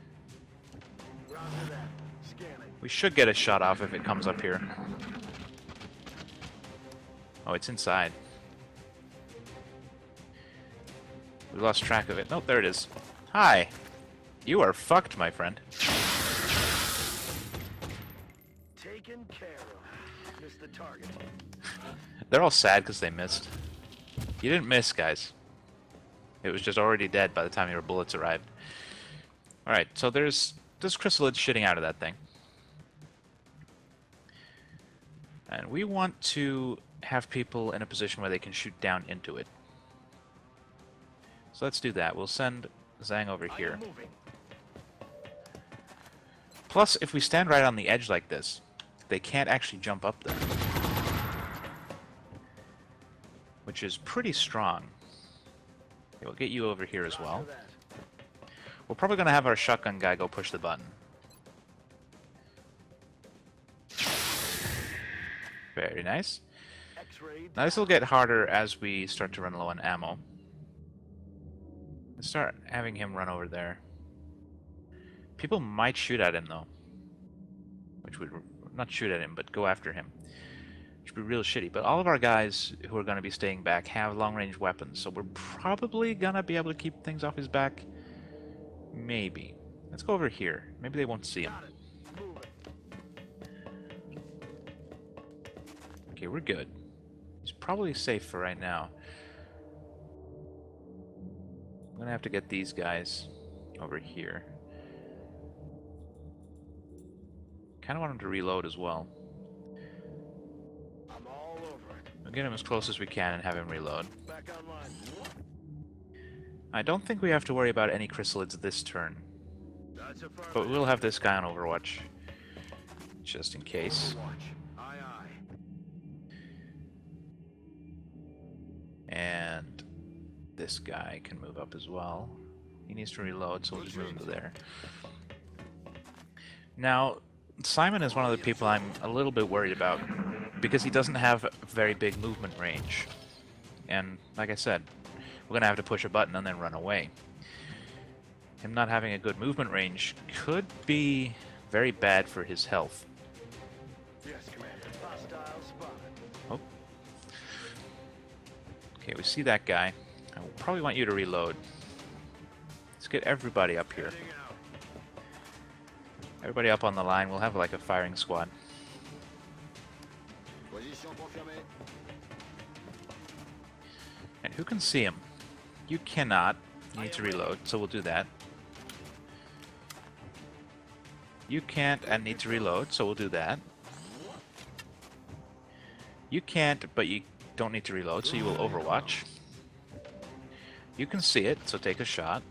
[SPEAKER 6] Roger that. Scanning.
[SPEAKER 1] We should get a shot off if it comes up here. Oh, it's inside. We lost track of it. Nope, there it is. Hi. You are fucked, my friend.
[SPEAKER 6] Taken care of. Missed the target.
[SPEAKER 1] They're all sad because they missed. You didn't miss, guys. It was just already dead by the time your bullets arrived. Alright, so there's chrysalids shitting out of that thing. And we want to have people in a position where they can shoot down into it. So let's do that. We'll send Zhang over here. Plus, if we stand right on the edge like this, they can't actually jump up there. Which is pretty strong. Okay, we'll get you over here as well. We're probably going to have our shotgun guy go push the button. Very nice. Now this will get harder as we start to run low on ammo. Let's start having him run over there. People might shoot at him though. Which would not shoot at him, but go after him. Which would be real shitty. But all of our guys who are going to be staying back have long-range weapons, so we're probably going to be able to keep things off his back. Maybe. Let's go over here. Maybe they won't see him. Okay, we're good. He's probably safe for right now. I'm gonna have to get these guys over here. Kinda want him to reload as well.
[SPEAKER 6] I'm all over it.
[SPEAKER 1] We'll get him as close as we can and have him reload.
[SPEAKER 6] Back online.
[SPEAKER 1] I don't think we have to worry about any chrysalids this turn.
[SPEAKER 6] That's a firm.
[SPEAKER 1] But we'll have this guy on Overwatch. Just in case.
[SPEAKER 6] Overwatch. Aye, aye.
[SPEAKER 1] And this guy can move up as well. He needs to reload, so we'll just move him to there. Now, Simon is one of the people I'm a little bit worried about, because he doesn't have very big movement range. And, like I said, we're going to have to push a button and then run away. Him not having a good movement range could be very bad for his health.
[SPEAKER 6] Yes, Commander.
[SPEAKER 1] Okay, we see that guy. I will probably want you to reload. Let's get everybody up here.
[SPEAKER 6] Heading out.
[SPEAKER 1] Everybody up on the line. We'll have like a firing squad.
[SPEAKER 6] Position confirmée.
[SPEAKER 1] And who can see him? You cannot. You need to reload, so we'll do that. You can't and need to reload, so we'll do that. You can't, but you don't need to reload, so you will overwatch. You can see it, so take a shot.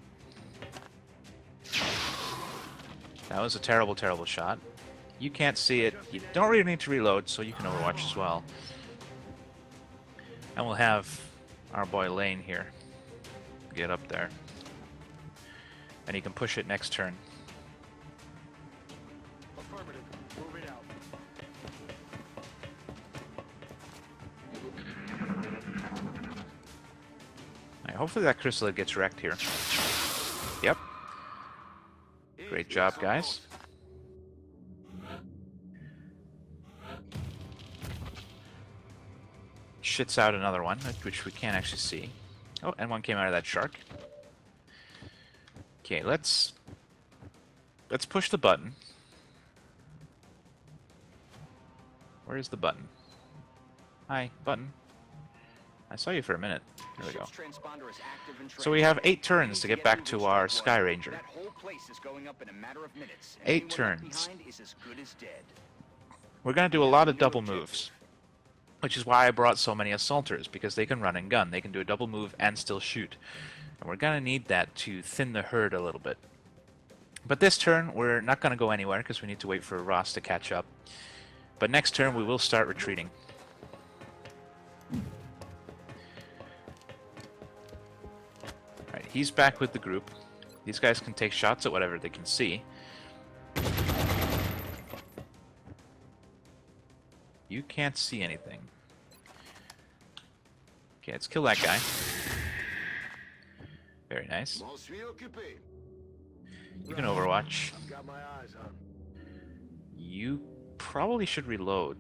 [SPEAKER 1] That was a terrible, terrible shot. You can't see it. You don't really need to reload, so you can overwatch as well. And we'll have our boy Lane here get up there. And he can push it next turn.
[SPEAKER 6] Affirmative. Moving out.
[SPEAKER 1] Alright, hopefully that chrysalid gets wrecked here. Yep. Great job, guys. Shits out another one, which we can't actually see. Oh, and one came out of that shark. Okay, let's push the button. Where is the button? Hi, button. I saw you for a minute. There we go.
[SPEAKER 2] Ship's transponder is active and
[SPEAKER 1] So we have 8 turns to get back to our Sky Ranger.
[SPEAKER 2] That whole place is going up in a matter of minutes.
[SPEAKER 1] 8
[SPEAKER 2] Anyone left
[SPEAKER 1] turns.
[SPEAKER 2] behind is as good as dead.
[SPEAKER 1] We're going to do a lot of double moves. Which is why I brought so many assaulters, because they can run and gun. They can do a double move and still shoot. And we're going to need that to thin the herd a little bit. But this turn, we're not going to go anywhere, because we need to wait for Ross to catch up. But next turn, we will start retreating. Alright, he's back with the group. These guys can take shots at whatever they can see. You can't see anything. Okay, let's kill that guy. Very nice.
[SPEAKER 6] M'en suis occupé.
[SPEAKER 1] You can overwatch.
[SPEAKER 6] I've got my eyes on.
[SPEAKER 1] You probably should reload.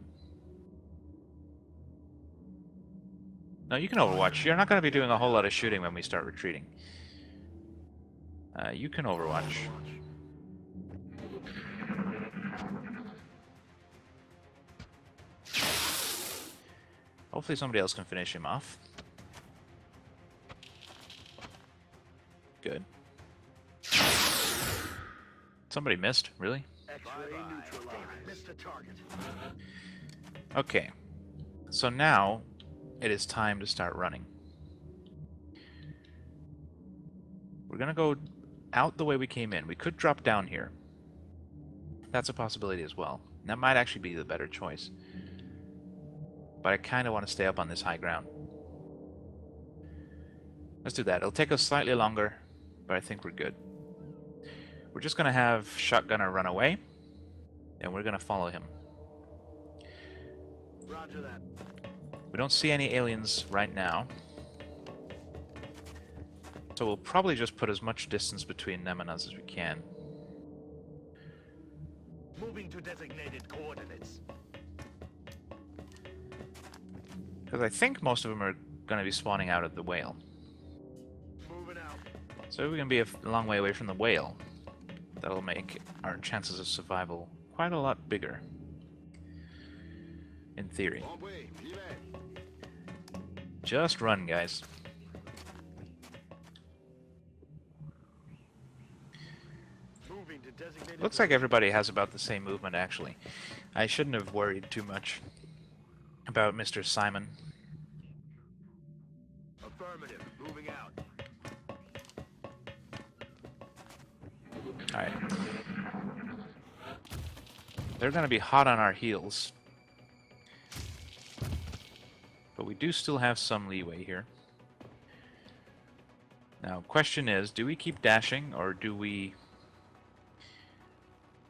[SPEAKER 1] No, you can overwatch. You're not going to be doing a whole lot of shooting when we start retreating. You can overwatch. Hopefully somebody else can finish him off. Good. Somebody missed, really?
[SPEAKER 6] X-ray neutralized. Missed the target.
[SPEAKER 1] Okay. So now it is time to start running. We're gonna go out the way we came in. We could drop down here. That's a possibility as well. That might actually be the better choice. But I kind of want to stay up on this high ground. Let's do that. It'll take us slightly longer, but I think we're good. We're just going to have Shotgunner run away, and we're going to follow him.
[SPEAKER 6] Roger that.
[SPEAKER 1] We don't see any aliens right now. So we'll probably just put as much distance between them and us as we can.
[SPEAKER 6] Moving to designated coordinates.
[SPEAKER 1] Because I think most of them are going to be spawning out of the whale.
[SPEAKER 6] Moving out.
[SPEAKER 1] So we're going to be a long way away from the whale. That'll make our chances of survival quite a lot bigger. In theory. Just run, guys.
[SPEAKER 6] Moving to designated.
[SPEAKER 1] Looks like everybody has about the same movement, actually. I shouldn't have worried too much about Mr. Simon.
[SPEAKER 6] Affirmative. Moving out.
[SPEAKER 1] Alright. They're going to be hot on our heels. But we do still have some leeway here. Now, question is, do we keep dashing, or do we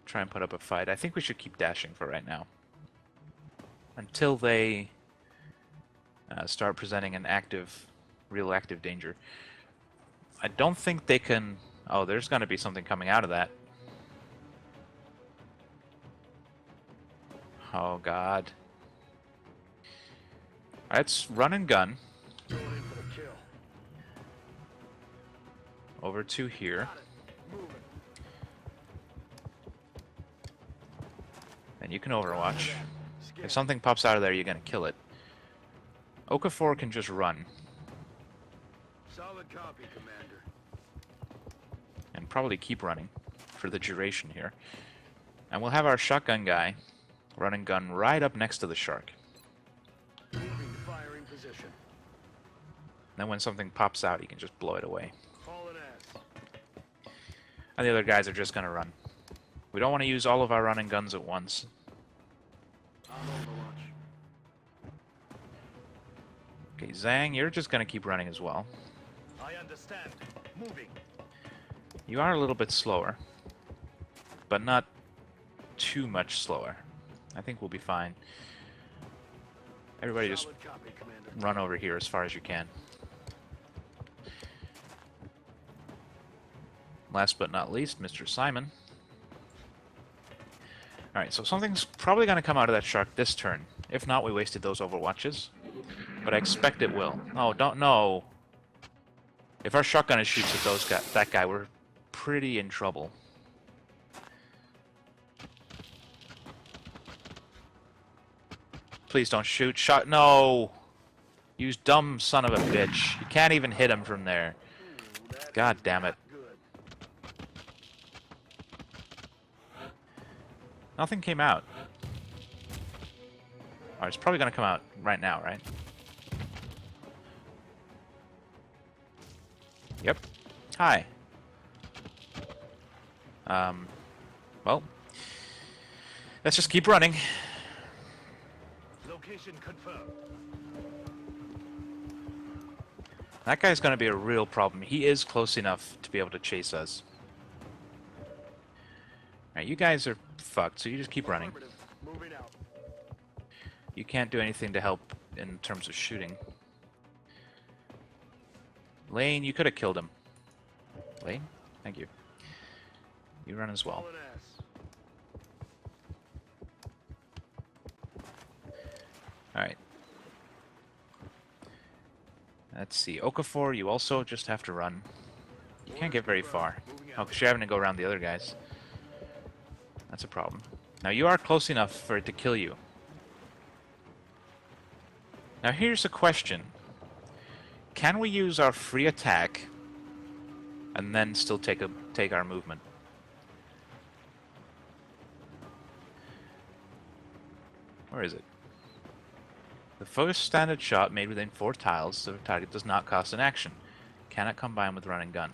[SPEAKER 1] try and put up a fight? I think we should keep dashing for right now. Until they start presenting an real active danger. I don't think they can... Oh, there's going to be something coming out of that. Oh, God. Alright, let's run and gun.
[SPEAKER 6] Going in for the
[SPEAKER 1] over to here.
[SPEAKER 6] Moving.
[SPEAKER 1] And you can overwatch.
[SPEAKER 6] Scan.
[SPEAKER 1] If something pops out of there, you're gonna kill it. Okafor can just run.
[SPEAKER 6] Solid copy, Commander.
[SPEAKER 1] And probably keep running for the duration here. And we'll have our shotgun guy run and gun right up next to the shark.
[SPEAKER 6] Moving to firing position.
[SPEAKER 1] Then when something pops out, he can just blow it away.
[SPEAKER 6] Hauling ass.
[SPEAKER 1] And the other guys are just gonna run. We don't want to use all of our running guns at once.
[SPEAKER 6] I'm on the launch.
[SPEAKER 1] Okay, Zhang, you're just gonna keep running as well.
[SPEAKER 6] I understand. Moving.
[SPEAKER 1] You are a little bit slower, but not too much slower. I think we'll be fine. Everybody just
[SPEAKER 6] Solid copy, Commander.
[SPEAKER 1] run over here as far as you can. Last but not least, Mr. Simon. Alright, so something's probably going to come out of that shark this turn. If not, we wasted those overwatches. But I expect it will. Oh, don't know. If our shotgun shoots at that guy, we're pretty in trouble. Please don't shoot. No! You dumb son of a bitch. You can't even hit him from there. God damn it.
[SPEAKER 6] Good.
[SPEAKER 1] Nothing came out. Alright, it's probably gonna come out right now, right? Yep. Hi. Well, let's just keep running.
[SPEAKER 6] Location confirmed.
[SPEAKER 1] That guy's gonna be a real problem. He is close enough to be able to chase us. Alright, you guys are fucked, so you just keep running.
[SPEAKER 6] Affirmative. Moving out.
[SPEAKER 1] You can't do anything to help in terms of shooting. Lane, you could have killed him. Lane? Thank you. You run as well.
[SPEAKER 6] Hauling ass.
[SPEAKER 1] Alright. Let's see. Okafor, you also just have to run. You can't get very far. Oh, because you're having to go around the other guys. That's a problem. Now, you are close enough for it to kill you. Now, here's a question. Can we use our free attack and then still take our movement? Where is it? The first standard shot made within 4 tiles, the target does not cost an action. Cannot combine with run and gun.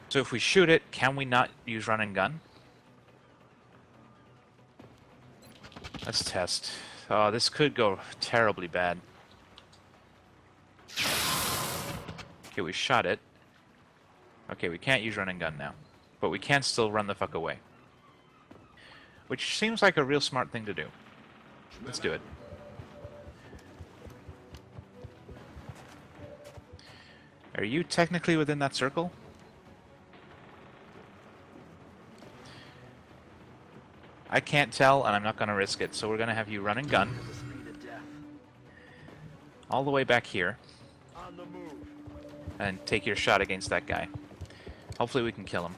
[SPEAKER 1] So if we shoot it, can we not use run and gun? Let's test. Oh, this could go terribly bad. Okay, we shot it. Okay, we can't use run and gun now. But we can still run the fuck away. Which seems like a real smart thing to do. Let's do it. Are you technically within that circle? I can't tell, and I'm not going to risk it, so we're going to have you run and gun.
[SPEAKER 6] The speed of death.
[SPEAKER 1] All the way back here.
[SPEAKER 6] On the move.
[SPEAKER 1] And take your shot against that guy. Hopefully we can kill him.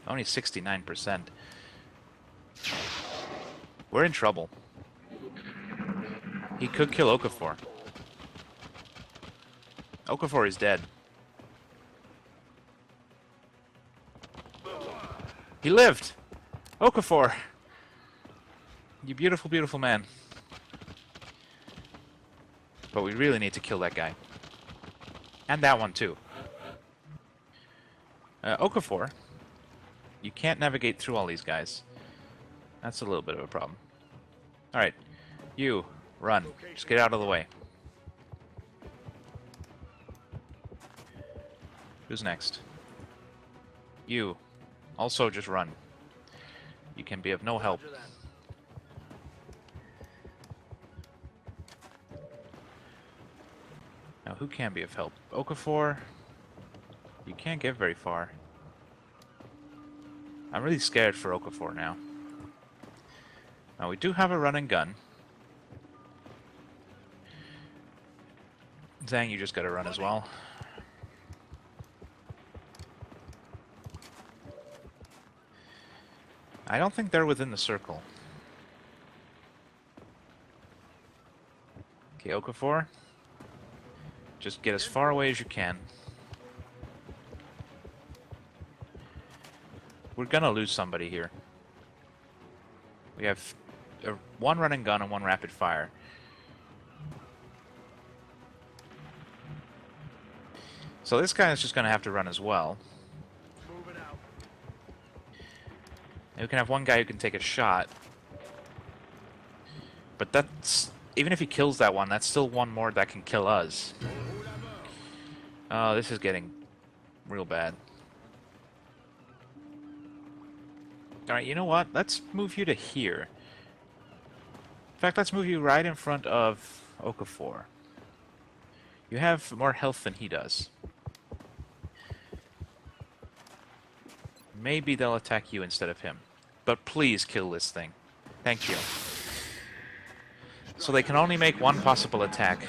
[SPEAKER 1] Only 69%. We're in trouble. He could kill Okafor. Okafor is dead. He lived! Okafor! You beautiful, beautiful man. But we really need to kill that guy. And that one, too. Okafor, you can't navigate through all these guys. That's a little bit of a problem. Alright, you, run. Just get out of the way. Who's next? You, also just run. You can be of no help.
[SPEAKER 6] Roger that.
[SPEAKER 1] Now, who can be of help? Okafor, you can't get very far. I'm really scared for Okafor now. Now, we do have a run and gun. Zhang, you just gotta run as well. I don't think they're within the circle. Okay, Okafor. Just get as far away as you can. We're gonna lose somebody here. We have one running gun and one rapid fire. So this guy is just gonna have to run as well.
[SPEAKER 6] Moving out.
[SPEAKER 1] And we can have one guy who can take a shot. But that's... even if he kills that one, that's still one more that can kill us. Oh, this is getting real bad. Alright, you know what? Let's move you to here. In fact, let's move you right in front of Okafor. You have more health than he does. Maybe they'll attack you instead of him. But please kill this thing. Thank you. So they can only make one possible attack.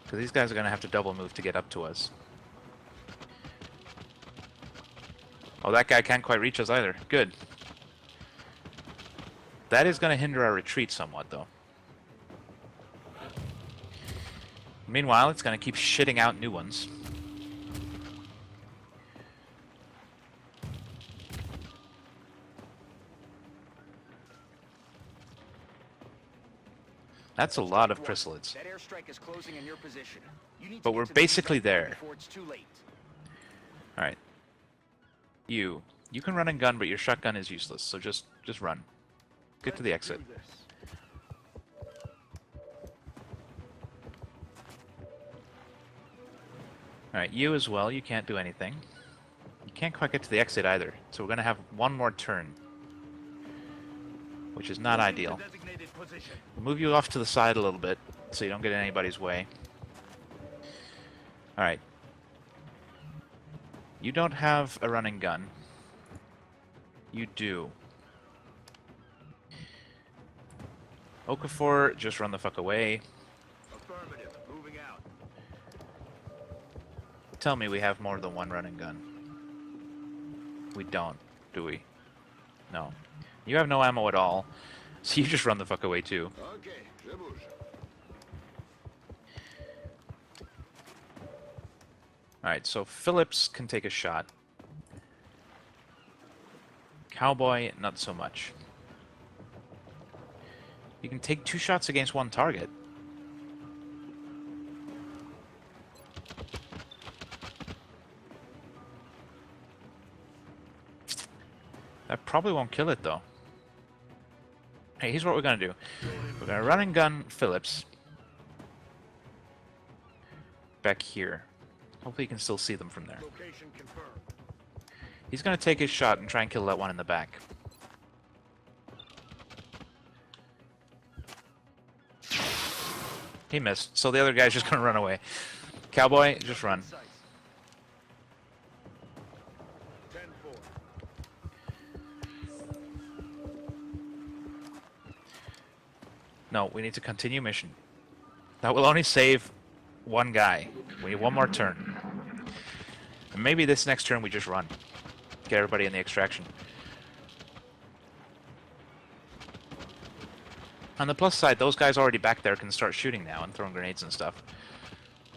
[SPEAKER 1] Because these guys are going to have to double move to get up to us. Oh, that guy can't quite reach us either. Good. That is going to hinder our retreat somewhat, though. Meanwhile, it's going to keep shitting out new ones. That's a lot of chrysalids.
[SPEAKER 2] That airstrike is closing in your position. You need to
[SPEAKER 1] But
[SPEAKER 2] get
[SPEAKER 1] we're
[SPEAKER 2] to the
[SPEAKER 1] basically
[SPEAKER 2] sector
[SPEAKER 1] there.
[SPEAKER 2] before it's too late.
[SPEAKER 1] Alright. You can run and gun, but your shotgun is useless, so just run. Get to the exit.
[SPEAKER 6] Do this.
[SPEAKER 1] Alright, you as well, you can't do anything. You can't quite get to the exit either, so we're gonna have one more turn. Which is not ideal.
[SPEAKER 6] Designated position.
[SPEAKER 1] We'll move you off to the side a little bit, so you don't get in anybody's way. Alright. You don't have a running gun. You do. Okafor, just run the fuck away.
[SPEAKER 6] Affirmative. Moving out.
[SPEAKER 1] Tell me we have more than one running gun. We don't, do we? No. You have no ammo at all, so you just run the fuck away too.
[SPEAKER 6] Okay. Je bouge.
[SPEAKER 1] Alright, so Phillips can take a shot. Cowboy, not so much. You can take 2 shots against one target. That probably won't kill it, though. Hey, here's what we're gonna do. We're gonna run and gun Phillips. Back here. Hopefully you can still see them from there.
[SPEAKER 6] Location confirmed.
[SPEAKER 1] He's gonna take his shot and try and kill that one in the back. He missed, so the other guy's just gonna run away. Cowboy, just run.
[SPEAKER 6] 10-4.
[SPEAKER 1] No, we need to continue mission. That will only save one guy. We need one more turn. And maybe this next turn we just run. Get everybody in the extraction. On the plus side, those guys already back there can start shooting now and throwing grenades and stuff.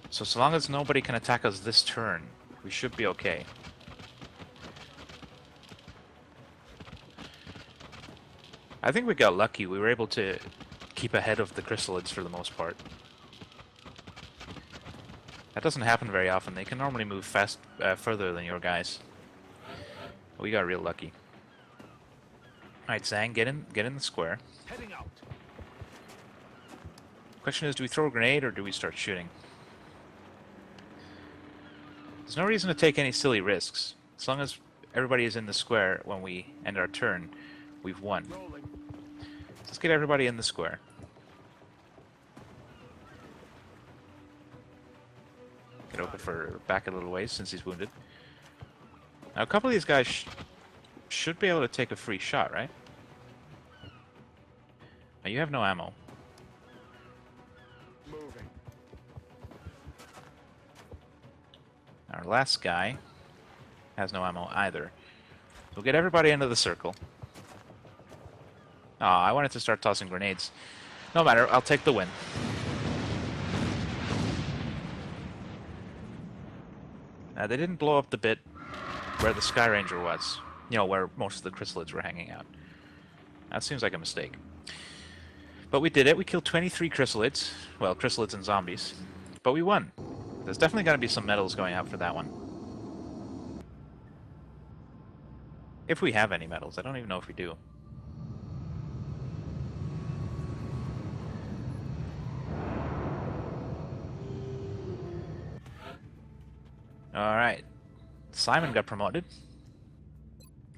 [SPEAKER 1] So long as nobody can attack us this turn, we should be okay. I think we got lucky. We were able to keep ahead of the chrysalids for the most part. That doesn't happen very often. They can normally move further than your guys. We got real lucky. Alright, Zhang, get in the square.
[SPEAKER 6] Heading out.
[SPEAKER 1] Question is, do we throw a grenade or do we start shooting? There's no reason to take any silly risks. As long as everybody is in the square when we end our turn, we've won.
[SPEAKER 6] Rolling.
[SPEAKER 1] Let's get everybody in the square. Get Okafor back a little ways since he's wounded. Now a couple of these guys should be able to take a free shot, right? You have no ammo.
[SPEAKER 6] Moving.
[SPEAKER 1] Our last guy has no ammo either. We'll get everybody into the circle. Oh, I wanted to start tossing grenades. No matter, I'll take the win. They didn't blow up the bit where the Sky Ranger was. You know, where most of the chrysalids were hanging out. That seems like a mistake. But we did it. We killed 23 chrysalids. Well, chrysalids and zombies. But we won. There's definitely got to be some medals going out for that one. If we have any medals. I don't even know if we do. Alright. Simon got promoted.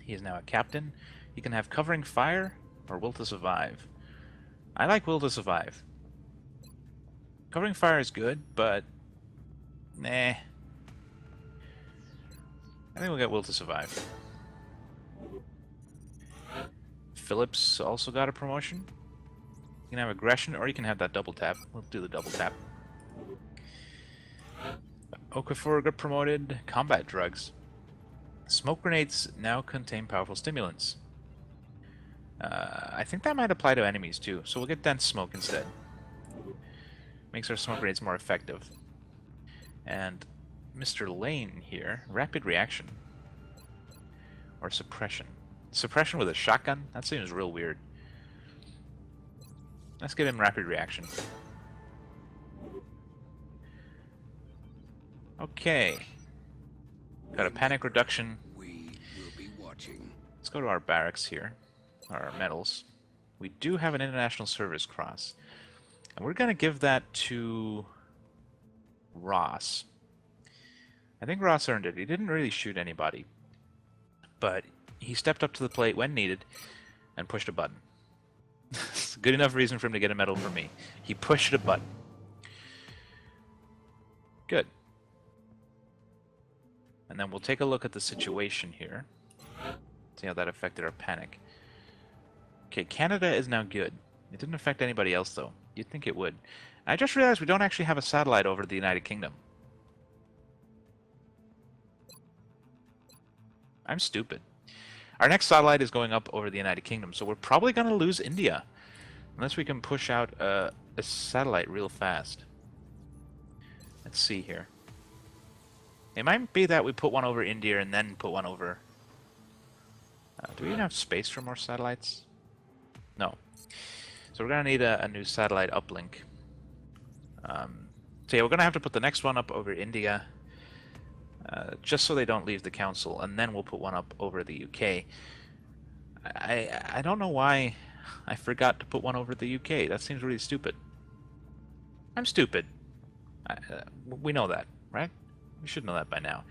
[SPEAKER 1] He is now a captain. He can have covering fire or will to survive. I like will to survive. Covering fire is good, but nah. I think we'll get will to survive. Phillips also got a promotion. You can have aggression or you can have that double tap. We'll do the double tap. Okafor got promoted. Combat drugs. Smoke grenades now contain powerful stimulants. I think that might apply to enemies too, so we'll get dense smoke instead. Makes our smoke grenades more effective. And Mr. Lane here, rapid reaction. Or suppression. Suppression with a shotgun? That seems real weird. Let's give him rapid reaction. Okay. Got a panic reduction.
[SPEAKER 7] We will be watching.
[SPEAKER 1] Let's go to our barracks here. Our medals. We do have an International Service Cross. And we're going to give that to Ross. I think Ross earned it. He didn't really shoot anybody. But he stepped up to the plate when needed and pushed a button. It's a good enough reason for him to get a medal from me. He pushed a button. Good. And then we'll take a look at the situation here. See how that affected our panic. Okay, Canada is now good. It didn't affect anybody else, though. You'd think it would. I just realized we don't actually have a satellite over the United Kingdom. I'm stupid. Our next satellite is going up over the United Kingdom, so we're probably going to lose India. Unless we can push out a satellite real fast. Let's see here. It might be that we put one over India and then put one over... do we even have space for more satellites? No. So we're going to need a new satellite uplink. So yeah, we're going to have to put the next one up over India. Just so they don't leave the council. And then we'll put one up over the UK. I don't know why I forgot to put one over the UK. That seems really stupid. I'm stupid. We know that, right? We should know that by now.